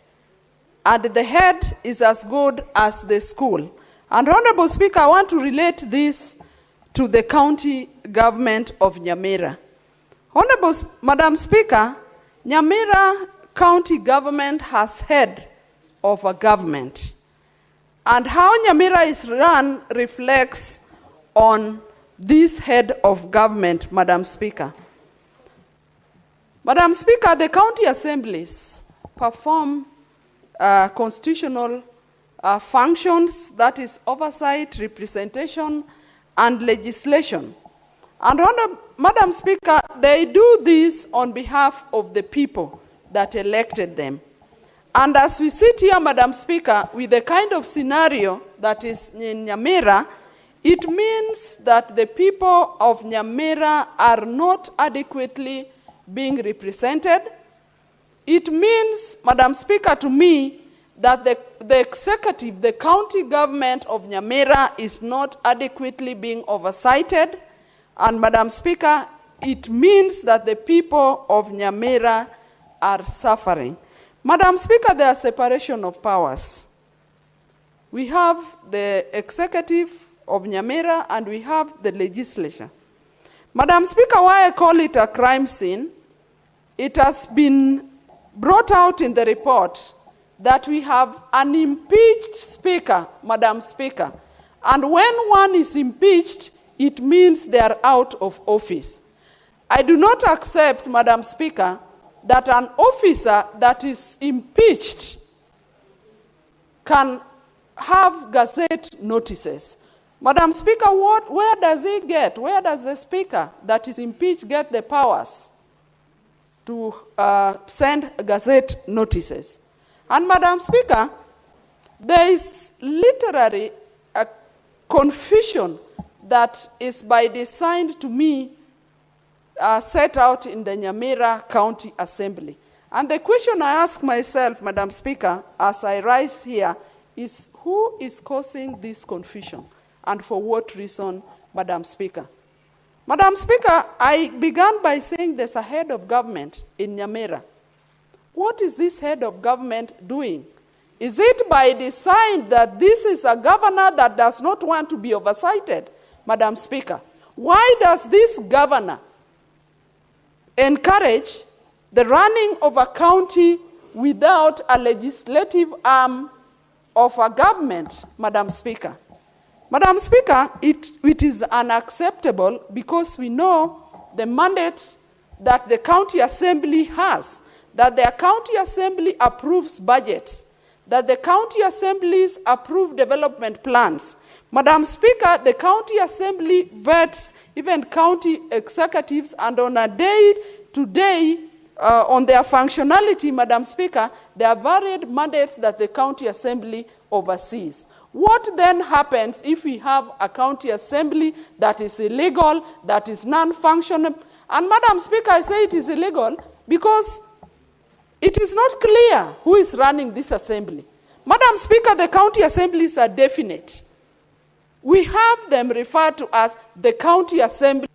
and the head is as good as the school. And Honorable Speaker, I want to relate this to the county government of Nyamira. Honorable Madam Speaker, Nyamira county government has head of a government. And how Nyamira is run reflects on this head of government, Madam Speaker. Madam Speaker, the county assemblies perform constitutional functions, that is oversight, representation, and legislation. And Madam Speaker, they do this on behalf of the people that elected them. And as we sit here, Madam Speaker, with the kind of scenario that is in Nyamira, it means that the people of Nyamira are not adequately being represented. It means, Madam Speaker, to me, that the executive, the county government of Nyamira is not adequately being oversighted. And Madam Speaker, it means that the people of Nyamira are suffering. Madam Speaker, there is separation of powers. We have the executive of Nyamira and we have the legislature. Madam Speaker, why I call it a crime scene, it has been brought out in the report that we have an impeached speaker, Madam Speaker. And when one is impeached, it means they are out of office. I do not accept, Madam Speaker, that an officer that is impeached can have gazette notices. Madam Speaker, where does the speaker that is impeached get the powers to send gazette notices? And Madam Speaker, there is literally a confusion that is by design to me set out in the Nyamira County Assembly. And the question I ask myself, Madam Speaker, as I rise here, is who is causing this confusion and for what reason, Madam Speaker? Madam Speaker, I began by saying there's a head of government in Nyamira. What is this head of government doing? Is it by design that this is a governor that does not want to be oversighted, Madam Speaker? Why does this governor encourage the running of a county without a legislative arm of a government, Madam Speaker. Madam Speaker, it is unacceptable because we know the mandate that the county assembly has, that the county assembly approves budgets, that the county assemblies approve development plans. Madam Speaker, the county assembly vets even county executives, and on a day-to-day, on their functionality, Madam Speaker, there are varied mandates that the county assembly oversees. What then happens if we have a county assembly that is illegal, that is non-functional? And Madam Speaker, I say it is illegal because it is not clear who is running this assembly. Madam Speaker, the county assemblies are definite. We have them referred to as the county assembly.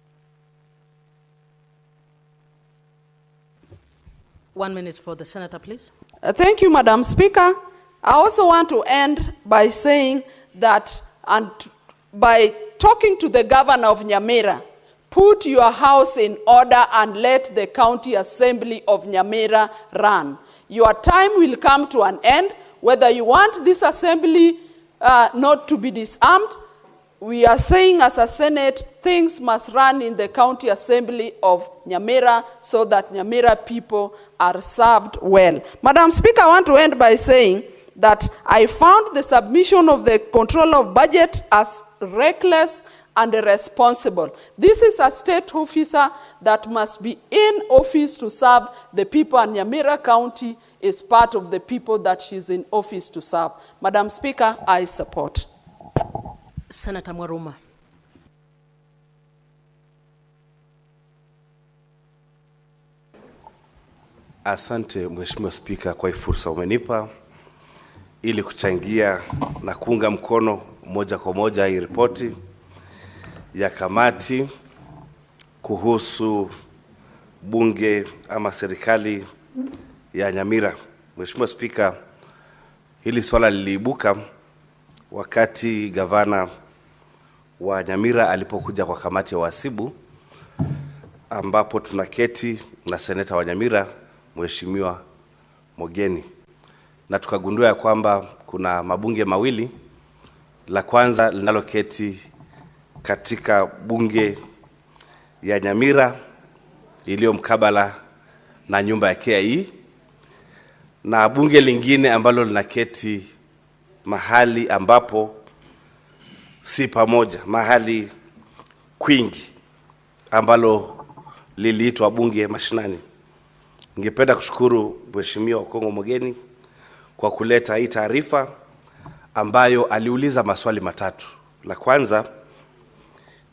1 minute for the senator, please. Thank you, Madam Speaker. I also want to end by saying that, and by talking to the governor of Nyamira, put your house in order and let the county assembly of Nyamira run. Your time will come to an end. Whether you want this assembly not to be disarmed, we are saying as a Senate, things must run in the county assembly of Nyamira so that Nyamira people are served well. Madam Speaker, I want to end by saying that I found the submission of the control of budget as reckless and irresponsible. This is a state officer that must be in office to serve the people, and Nyamira County is part of the people that she's in office to serve. Madam Speaker, I support. Senator Mwaruma. Asante Mheshimiwa Spika kwa fursa umenipa ili kuchangia na kuunga mkono moja kwa moja hii ripoti ya kamati kuhusu bunge ama serikali ya Nyamira. Mheshimiwa Spika, hili swala liliibuka wakati gavana wa Nyamira alipokuja kwa kamati ya wahasibu, ambapo tunaketi na seneta wa Nyamira Mheshimiwa Mogeni, na tukagundua ya kwamba kuna mabunge mawili. La kwanza linaloketi katika bunge ya Nyamira iliyo mkabala na nyumba ya KIE, na bunge lingine ambalo linaketi mahali ambapo si pamoja, mahali kwingi ambalo liliitwa bunge mashinani. Ningependa kushukuru Mheshimiwa Okongo Mogeni kwa kuleta hii taarifa ambayo aliuliza maswali matatu. La kwanza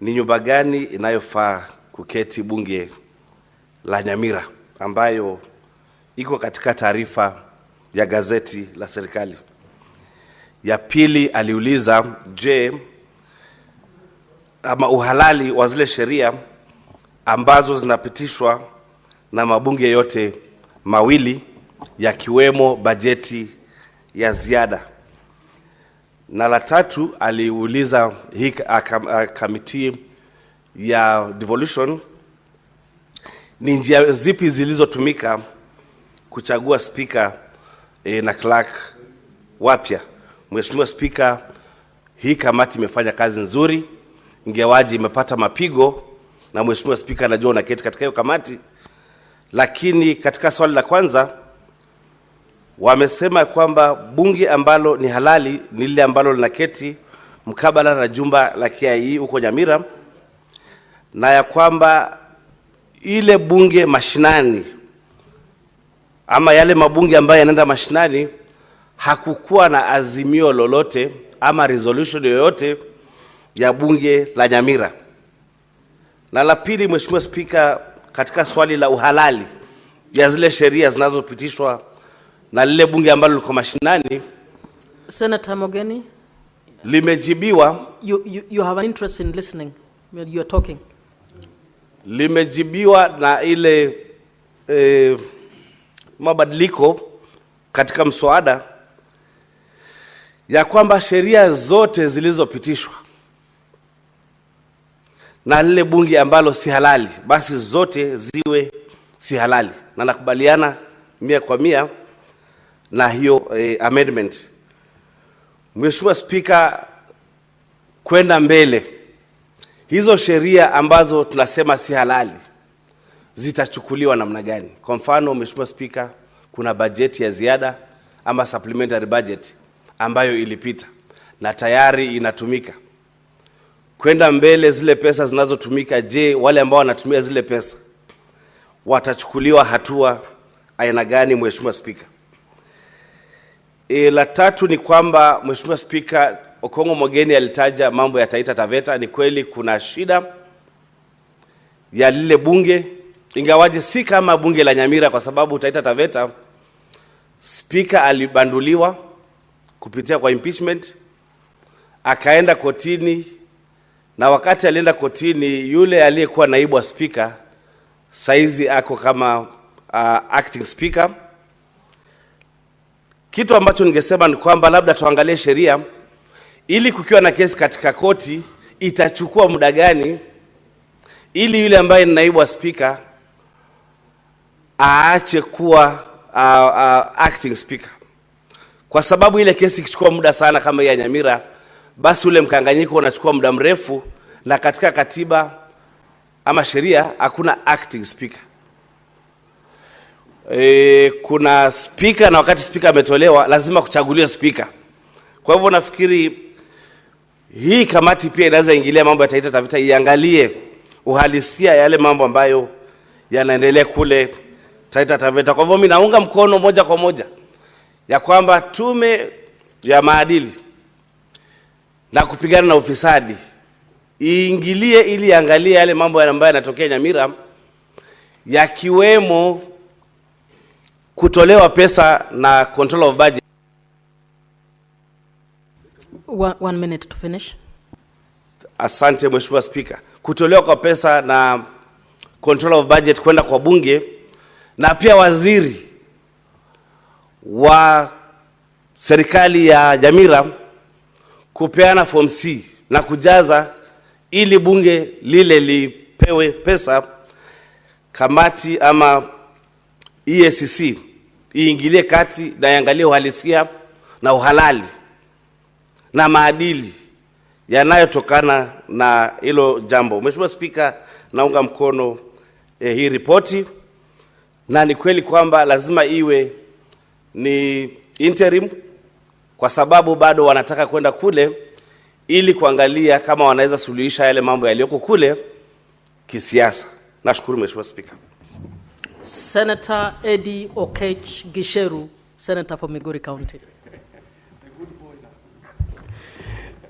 ni nyumba gani inayofaa kuketi bunge la Nyamira, ambayo iko katika taarifa ya gazeti la serikali. Ya pili aliuliza, je, ama uhalali wa zile sheria ambazo zinapitishwa na mabunge yote mawili, yakiwemo bajeti ya ziada. Na la tatu aliuliza hii kamiti ya devolution ni njia zipi zilizotumika kuchagua speaker na clerk wapya. Mheshimiwa Spika, hii kamati imefanya kazi nzuri, ingewaji imepata mapigo, na Mheshimiwa Spika anajua unaketi katika hiyo kamati. Lakini katika swali la kwanza wamesema kwamba bunge ambalo ni halali ni lile ambalo linaketi mkabala na jumba la KIE huko Nyamira, na ya kwamba ile bunge mashinani ama yale mabunge ambayo yanaenda mashinani hakukuwa na azimio lolote ama resolution yoyote ya bunge la Nyamira. Na la pili, Mheshimiwa Spika, katika swali la uhalali ya zile sheria zinazopitishwa na lile bunge ambalo liko mashinani, Senator Mogeni, limejibiwa. You have an interest in listening. You are talking. Limejibiwa na ile mabadiliko katika mswada ya kwamba sheria zote zilizopitishwa na lile bunge ambalo si halali basi zote ziwe si halali, na nakubaliana 100% na hiyo amendment. Mheshimiwa Spika, kwenda mbele, hizo sheria ambazo tunasema si halali zitachukuliwa namna gani? Kwa mfano, Mheshimiwa Spika, kuna bajeti ya ziada ama supplementary budget ambayo ilipita na tayari inatumika. Kwenda mbele, zile pesa zinazotumika, je, wale ambao wanatumia zile pesa watachukuliwa hatua aina gani, Mheshimiwa Spika? La tatu ni kwamba Mheshimiwa Spika, Okongo Mogeni alitaja mambo ya Taita Taveta. Ni kweli kuna shida ya lile bunge, ingawaje si kama bunge la Nyamira, kwa sababu Taita Taveta Spika alibanduliwa kupitia kwa impeachment, akaenda kotini, na wakati alienda kotini, yule aliyekuwa naibu wa Spika saizi ako kama acting speaker. Kitu ambacho ningesema ni kwamba labda tuangalie sheria, ili kukiwa na kesi katika koti itachukua muda gani, ili yule ambaye ni naibu wa Spika aache kuwa acting speaker. Kwa sababu ile kesi ikichukua muda sana kama ya Nyamira, basi ule mkanganyiko unachukua muda mrefu, na katika katiba ama sheria hakuna acting speaker. Kuna speaker, na wakati speaker ametolewa lazima kuchaguliwa speaker. Kwa hivyo nafikiri hii kamati pia inaweza ingilia mambo ya Taita Taveta, iangalie uhalisia yale mambo ambayo yanaendelea kule Taita Taveta. Kwa hivyo mimi naunga mkono moja kwa moja ya kwamba tume ya maadili na kupigana na ufisadi iingilie ili angalie yale mambo ambayo yanatokea Nyamira, yakiwemo kutolewa pesa na control of budget. One minute to finish. Asante Mheshimiwa Spika. Kutolewa kwa pesa na control of budget kwenda kwa bunge, na pia waziri wa serikali ya Nyamira kupeana form C na kujaza ili bunge lile lipewe pesa. Kamati ama EACC iingilie kati na iangalie uhalisia na uhalali na maadili yanayotokana na hilo jambo. Mheshimiwa Spika, naunga mkono hii ripoti, na ni kweli kwamba lazima iwe ni interim, kwa sababu bado wanataka kwenda kule ili kuangalia kama wanaweza suluhisha yale mambo yaliyoko kule kisiasa. Nashukuru Mheshimiwa Spika. Senator Eddie Okech Gisheru, Senator for Migori County.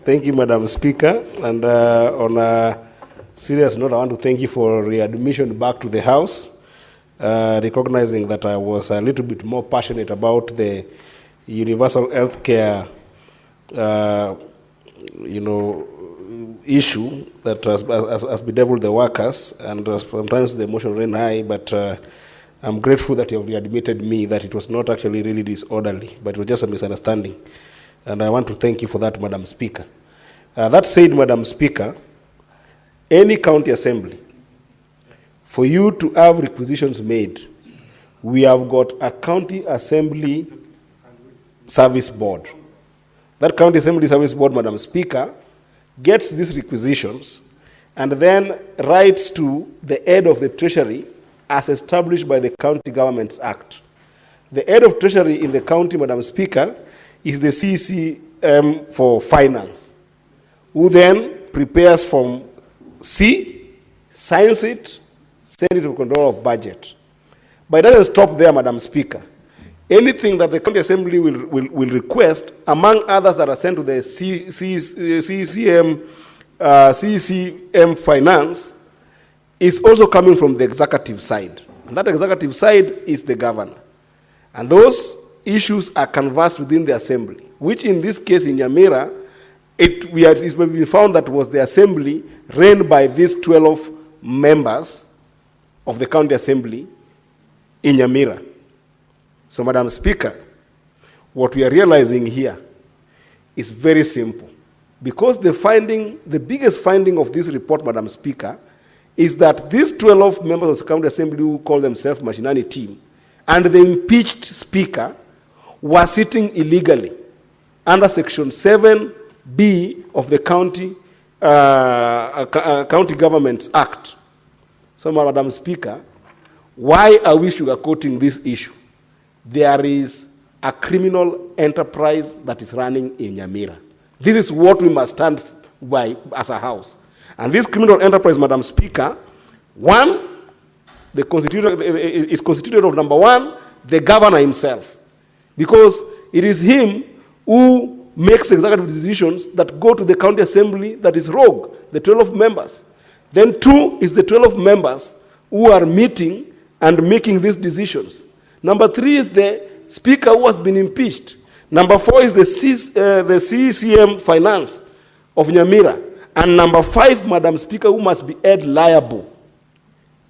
Thank you, Madam Speaker. And on a serious note, I want to thank you for readmission back to the House, recognizing that I was a little bit more passionate about the universal health care, issue that has bedeviled the workers, and sometimes the emotion ran high, but I'm grateful that you have readmitted me that it was not actually really disorderly, but it was just a misunderstanding. And I want to thank you for that, Madam Speaker. That said, Madam Speaker, any county assembly, for you to have requisitions made, we have got a county assembly service board. That county assembly service board, Madam Speaker, gets these requisitions and then writes to the head of the Treasury as established by the County Governments Act. The head of Treasury in the county, Madam Speaker, is the CCM for Finance, who then prepares Form C, signs it, sends it to control of budget. But it doesn't stop there, Madam Speaker. Anything that the County Assembly will request, among others that are sent to the CCM Finance, is also coming from the executive side. And that executive side is the governor. And those issues are canvassed within the assembly, which in this case in Nyamira, it's been found that was the assembly ran by these 12 members of the county assembly in Nyamira. So, Madam Speaker, what we are realizing here is very simple. Because the biggest finding of this report, Madam Speaker, is that these 12 members of the County Assembly who call themselves Mashinani team and the impeached speaker were sitting illegally under Section 7B of the County Governments Act. So, Madam Speaker, why are we sugarcoating this issue? There is a criminal enterprise that is running in Nyamira. This is what we must stand by as a house. And this criminal enterprise, Madam Speaker, one, is constituted of, number one, the governor himself. Because it is him who makes executive decisions that go to the county assembly that is rogue, the 12 members. Then two is the 12 members who are meeting and making these decisions. Number three is the speaker who has been impeached. Number four is the CCM finance of Nyamira. And number five, Madam Speaker, who must be held liable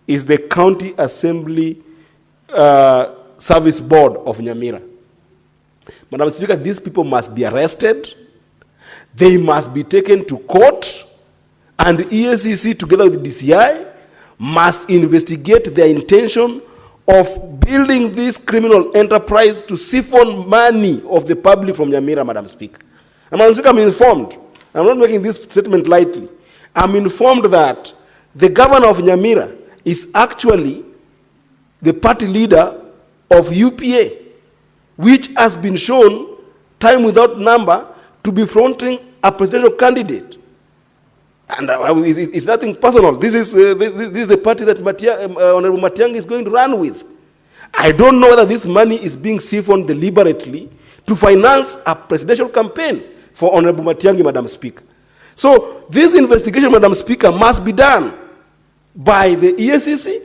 is the County Assembly Service Board of Nyamira. Madam Speaker, these people must be arrested. They must be taken to court. And EACC, together with the DCI, must investigate their intention of building this criminal enterprise to siphon money of the public from Nyamira, Madam Speaker. And Madam Speaker, I'm informed. I'm not making this statement lightly. I'm informed that the governor of Nyamira is actually the party leader of UPA, which has been shown time without number to be fronting a presidential candidate. And it's nothing personal. This is the party that Honorable Matiang'i is going to run with. I don't know whether this money is being siphoned deliberately to finance a presidential campaign for Honorable Matiang'i, Madam Speaker. So this investigation, Madam Speaker, must be done by the EACC,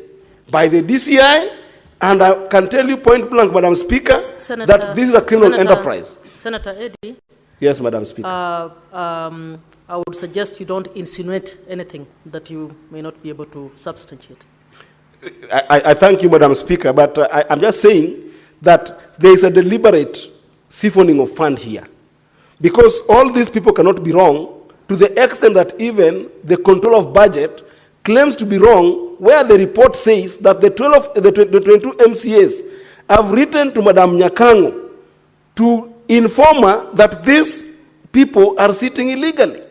by the DCI, and I can tell you point blank, Madam Speaker, that this is a criminal enterprise. Senator Eddie? Yes, Madam Speaker. I would suggest you don't insinuate anything that you may not be able to substantiate. I thank you, Madam Speaker, but I'm just saying that there is a deliberate siphoning of fund here. Because all these people cannot be wrong to the extent that even the control of budget claims to be wrong, where the report says that the 22 MCAs have written to Madam Nyakango to inform her that these people are sitting illegally.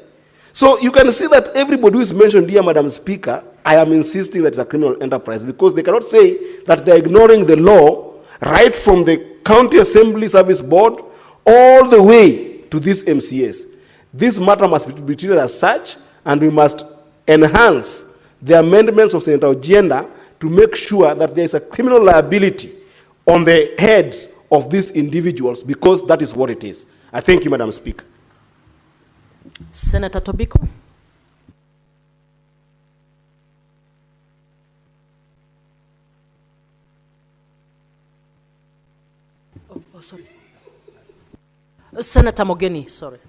So you can see that everybody who is mentioned here, Madam Speaker, I am insisting that it's a criminal enterprise because they cannot say that they're ignoring the law right from the County Assembly Service Board all the way to these MCAs. This matter must be treated as such, and we must enhance the amendments of Senator Ojienda to make sure that there is a criminal liability on the heads of these individuals, because that is what it is. I thank you, Madam Speaker. Senator Tobiko? Oh, sorry. Senator Mogeni, sorry.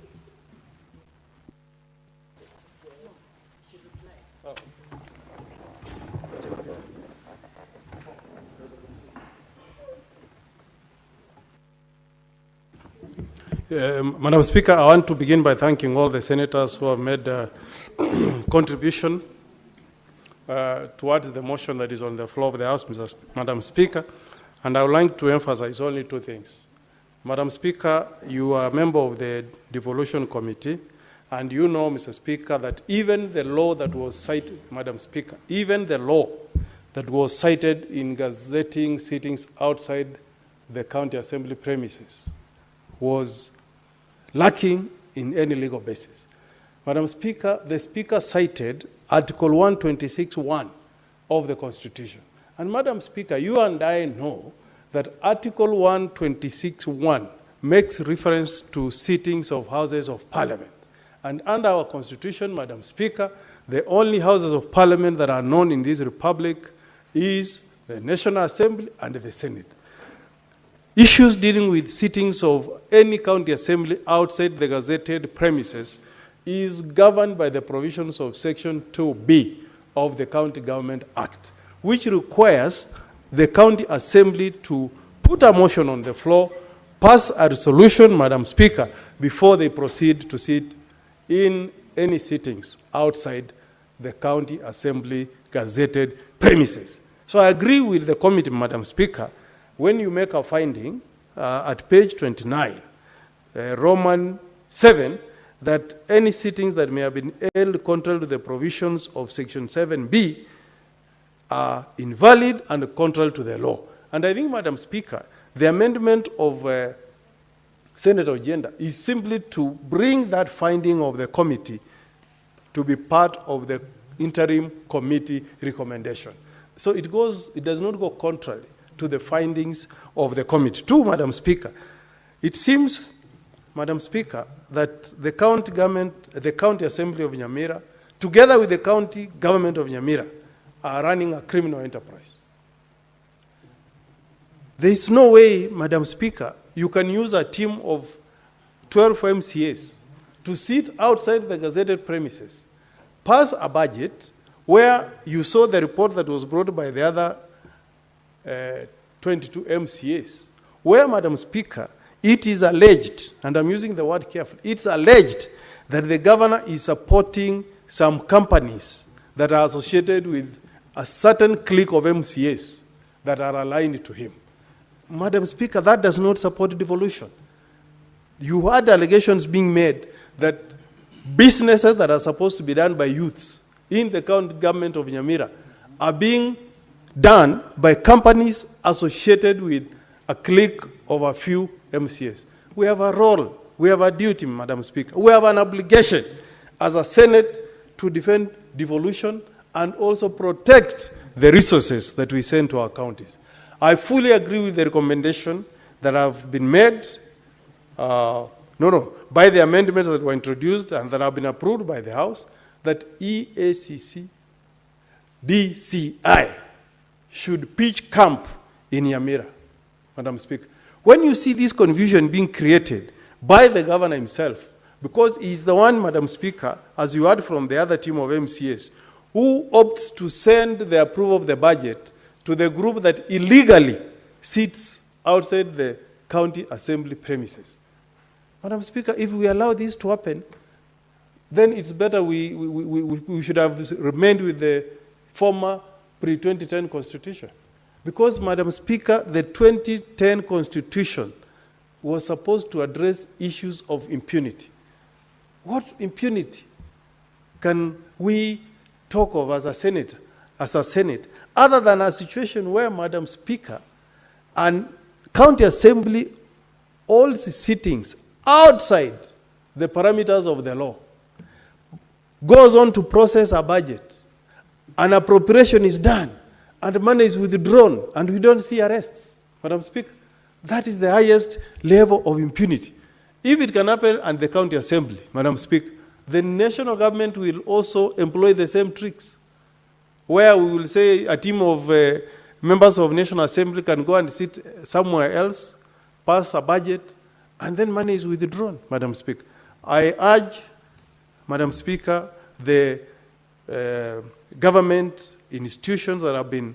Madam Speaker, I want to begin by thanking all the senators who have made a contribution towards the motion that is on the floor of the House, Madam Speaker, and I would like to emphasize only two things. Madam Speaker, you are a member of the Devolution Committee, and you know, Mr. Speaker, that even the law that was cited, Madam Speaker, even the law that was cited in gazetting sittings outside the County Assembly premises was lacking in any legal basis. Madam Speaker, the Speaker cited Article 126(1) of the Constitution. And Madam Speaker, you and I know that Article 126(1) makes reference to sittings of Houses of Parliament. And under our Constitution, Madam Speaker, the only Houses of Parliament that are known in this Republic is the National Assembly and the Senate. Issues dealing with sittings of any county assembly outside the gazetted premises is governed by the provisions of Section 2B of the County Government Act, which requires the county assembly to put a motion on the floor, pass a resolution, Madam Speaker, before they proceed to sit in any sittings outside the county assembly gazetted premises. So I agree with the committee, Madam Speaker, when you make a finding at page 29, Roman 7, that any sittings that may have been held contrary to the provisions of Section 7B are invalid and contrary to the law. And I think, Madam Speaker, the amendment of Senator Ojenda is simply to bring that finding of the committee to be part of the interim committee recommendation. So it does not go contrary to the findings of the committee. Two, Madam Speaker, it seems, Madam Speaker, that the county government, the county assembly of Nyamira, together with the county government of Nyamira, are running a criminal enterprise. There is no way, Madam Speaker, you can use a team of 12 MCAs to sit outside the gazetted premises, pass a budget where you saw the report that was brought by the other 22 MCAs, where, Madam Speaker, it is alleged, and I'm using the word carefully, it's alleged that the governor is supporting some companies that are associated with a certain clique of MCAs that are aligned to him. Madam Speaker, that does not support devolution. You had allegations being made that businesses that are supposed to be done by youths in the county government of Nyamira are being done by companies associated with a clique of a few MCAs. We have a role, we have a duty, Madam Speaker. We have an obligation as a Senate to defend devolution and also protect the resources that we send to our counties. I fully agree with the recommendation that have been made by the amendments that were introduced and that have been approved by the House, that EACC, DCI should pitch camp in Nyamira, Madam Speaker. When you see this confusion being created by the governor himself, because he's the one, Madam Speaker, as you heard from the other team of MCAs, who opts to send the approval of the budget to the group that illegally sits outside the county assembly premises. Madam Speaker, if we allow this to happen, then it's better we should have remained with the former pre-2010 Constitution. Because, Madam Speaker, the 2010 Constitution was supposed to address issues of impunity. What impunity can we talk of as a Senate, other than a situation where, Madam Speaker, and county assembly all sittings outside the parameters of the law goes on to process a budget, an appropriation is done, and money is withdrawn, and we don't see arrests, Madam Speaker. That is the highest level of impunity. If it can happen at the county assembly, Madam Speaker, the national government will also employ the same tricks, where we will say a team of members of National Assembly can go and sit somewhere else, pass a budget, and then money is withdrawn, Madam Speaker. I urge, Madam Speaker, the government institutions that have been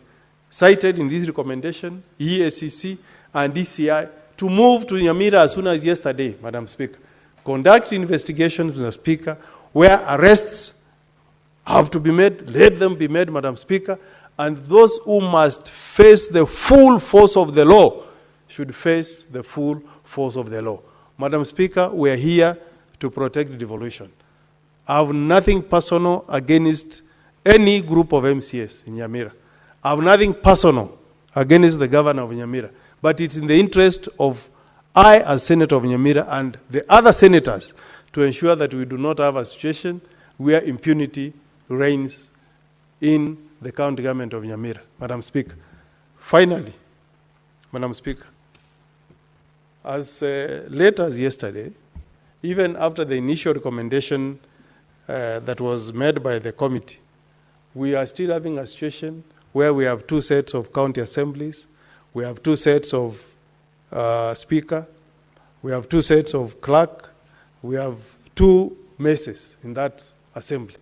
cited in this recommendation, EACC and DCI, to move to Nyamira as soon as yesterday, Madam Speaker. Conduct investigations, Mr. Speaker, where arrests have to be made, let them be made, Madam Speaker, and those who must face the full force of the law should face the full force of the law. Madam Speaker, we are here to protect devolution. I have nothing personal against any group of MCAs in Nyamira. I have nothing personal against the governor of Nyamira, but it's in the interest of I, as Senator of Nyamira, and the other senators to ensure that we do not have a situation where impunity reigns in the county government of Nyamira. Madam Speaker, finally, Madam Speaker, as late as yesterday, even after the initial recommendation that was made by the committee, we are still having a situation where we have two sets of county assemblies, we have two sets of speaker, we have two sets of clerk, we have two messes in that assembly.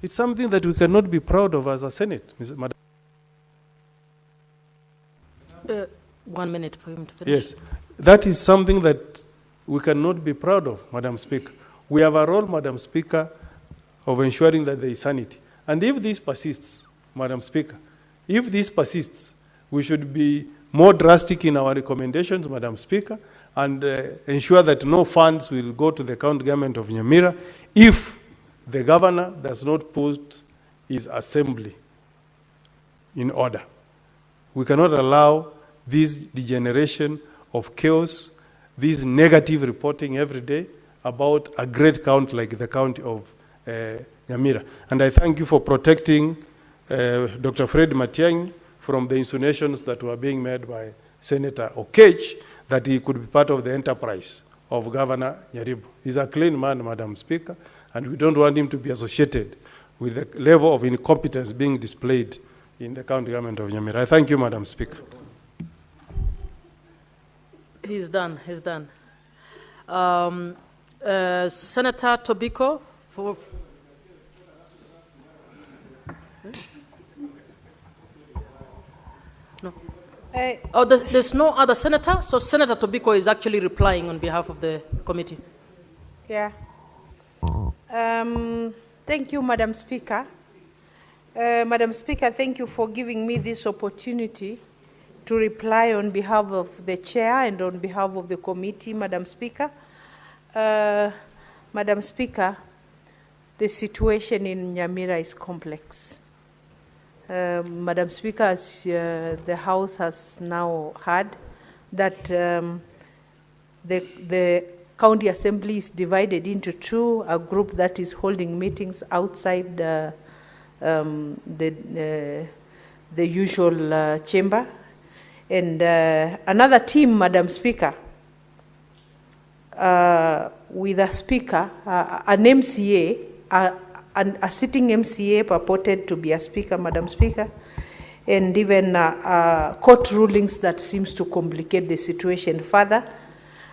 It's something that we cannot be proud of as a Senate, Madam. 1 minute for him to finish. Yes, that is something that we cannot be proud of, Madam Speaker. We have a role, Madam Speaker, of ensuring that there is sanity. And if this persists, Madam Speaker, if this persists, we should be more drastic in our recommendations, Madam Speaker, and ensure that no funds will go to the county government of Nyamira if the governor does not put his assembly in order. We cannot allow this degeneration of chaos, this negative reporting every day about a great county like the county of Nyamira. And I thank you for protecting Dr. Fred Matiang'i from the insinuations that were being made by Senator Okech that he could be part of the enterprise of Governor Nyaribo. He's a clean man, Madam Speaker, and we don't want him to be associated with the level of incompetence being displayed in the county government of Nyamira. I thank you, Madam Speaker. He's done. Senator Tobiko for... No. There's no other senator, so Senator Tobiko is actually replying on behalf of the committee. Yeah. Thank you, Madam Speaker. Madam Speaker, thank you for giving me this opportunity to reply on behalf of the chair and on behalf of the committee, Madam Speaker. Madam Speaker, the situation in Nyamira is complex. Madam Speaker, as the House has now heard, that the County Assembly is divided into two, a group that is holding meetings outside the usual chamber, and another team, Madam Speaker, with a speaker, an MCA, a sitting MCA purported to be a speaker, Madam Speaker, and even court rulings that seems to complicate the situation further.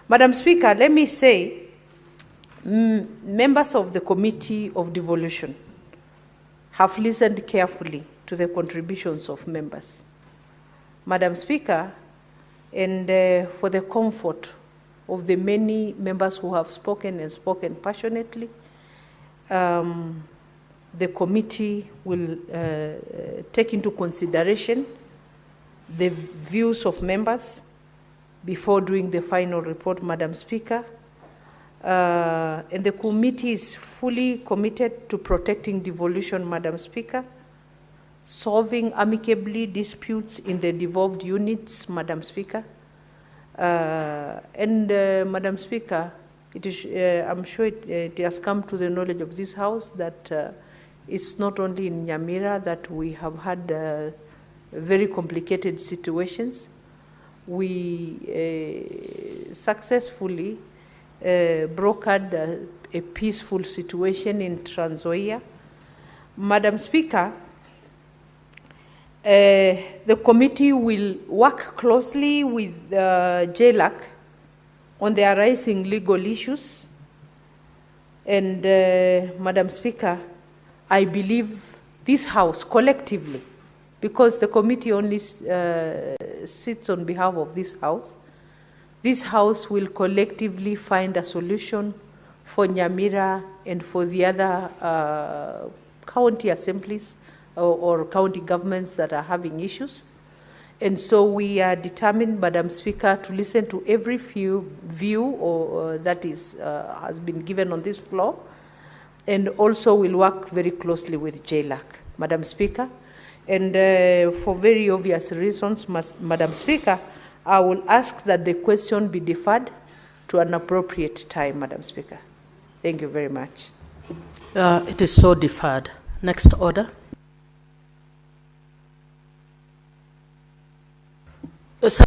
Madam Speaker, let me say, members of the Committee of Devolution have listened carefully to the contributions of members. Madam Speaker, and for the comfort of the many members who have spoken and spoken passionately, the committee will take into consideration the views of members before doing the final report, Madam Speaker. And the committee is fully committed to protecting devolution, Madam Speaker, solving amicably disputes in the devolved units, Madam Speaker. Madam Speaker, it is, I'm sure it has come to the knowledge of this House that it's not only in Nyamira that we have had very complicated situations. We successfully brokered a peaceful situation in Trans Nzoia. Madam Speaker, the committee will work closely with JLAC on the arising legal issues. And Madam Speaker, I believe this House collectively, because the committee only sits on behalf of this House will collectively find a solution for Nyamira and for the other county assemblies or county governments that are having issues. And so we are determined, Madam Speaker, to listen to every view or that has been given on this floor, and also will work very closely with JLAC, Madam Speaker. And for very obvious reasons, Madam Speaker, I will ask that the question be deferred to an appropriate time, Madam Speaker. Thank you very much. It is so deferred. Next order.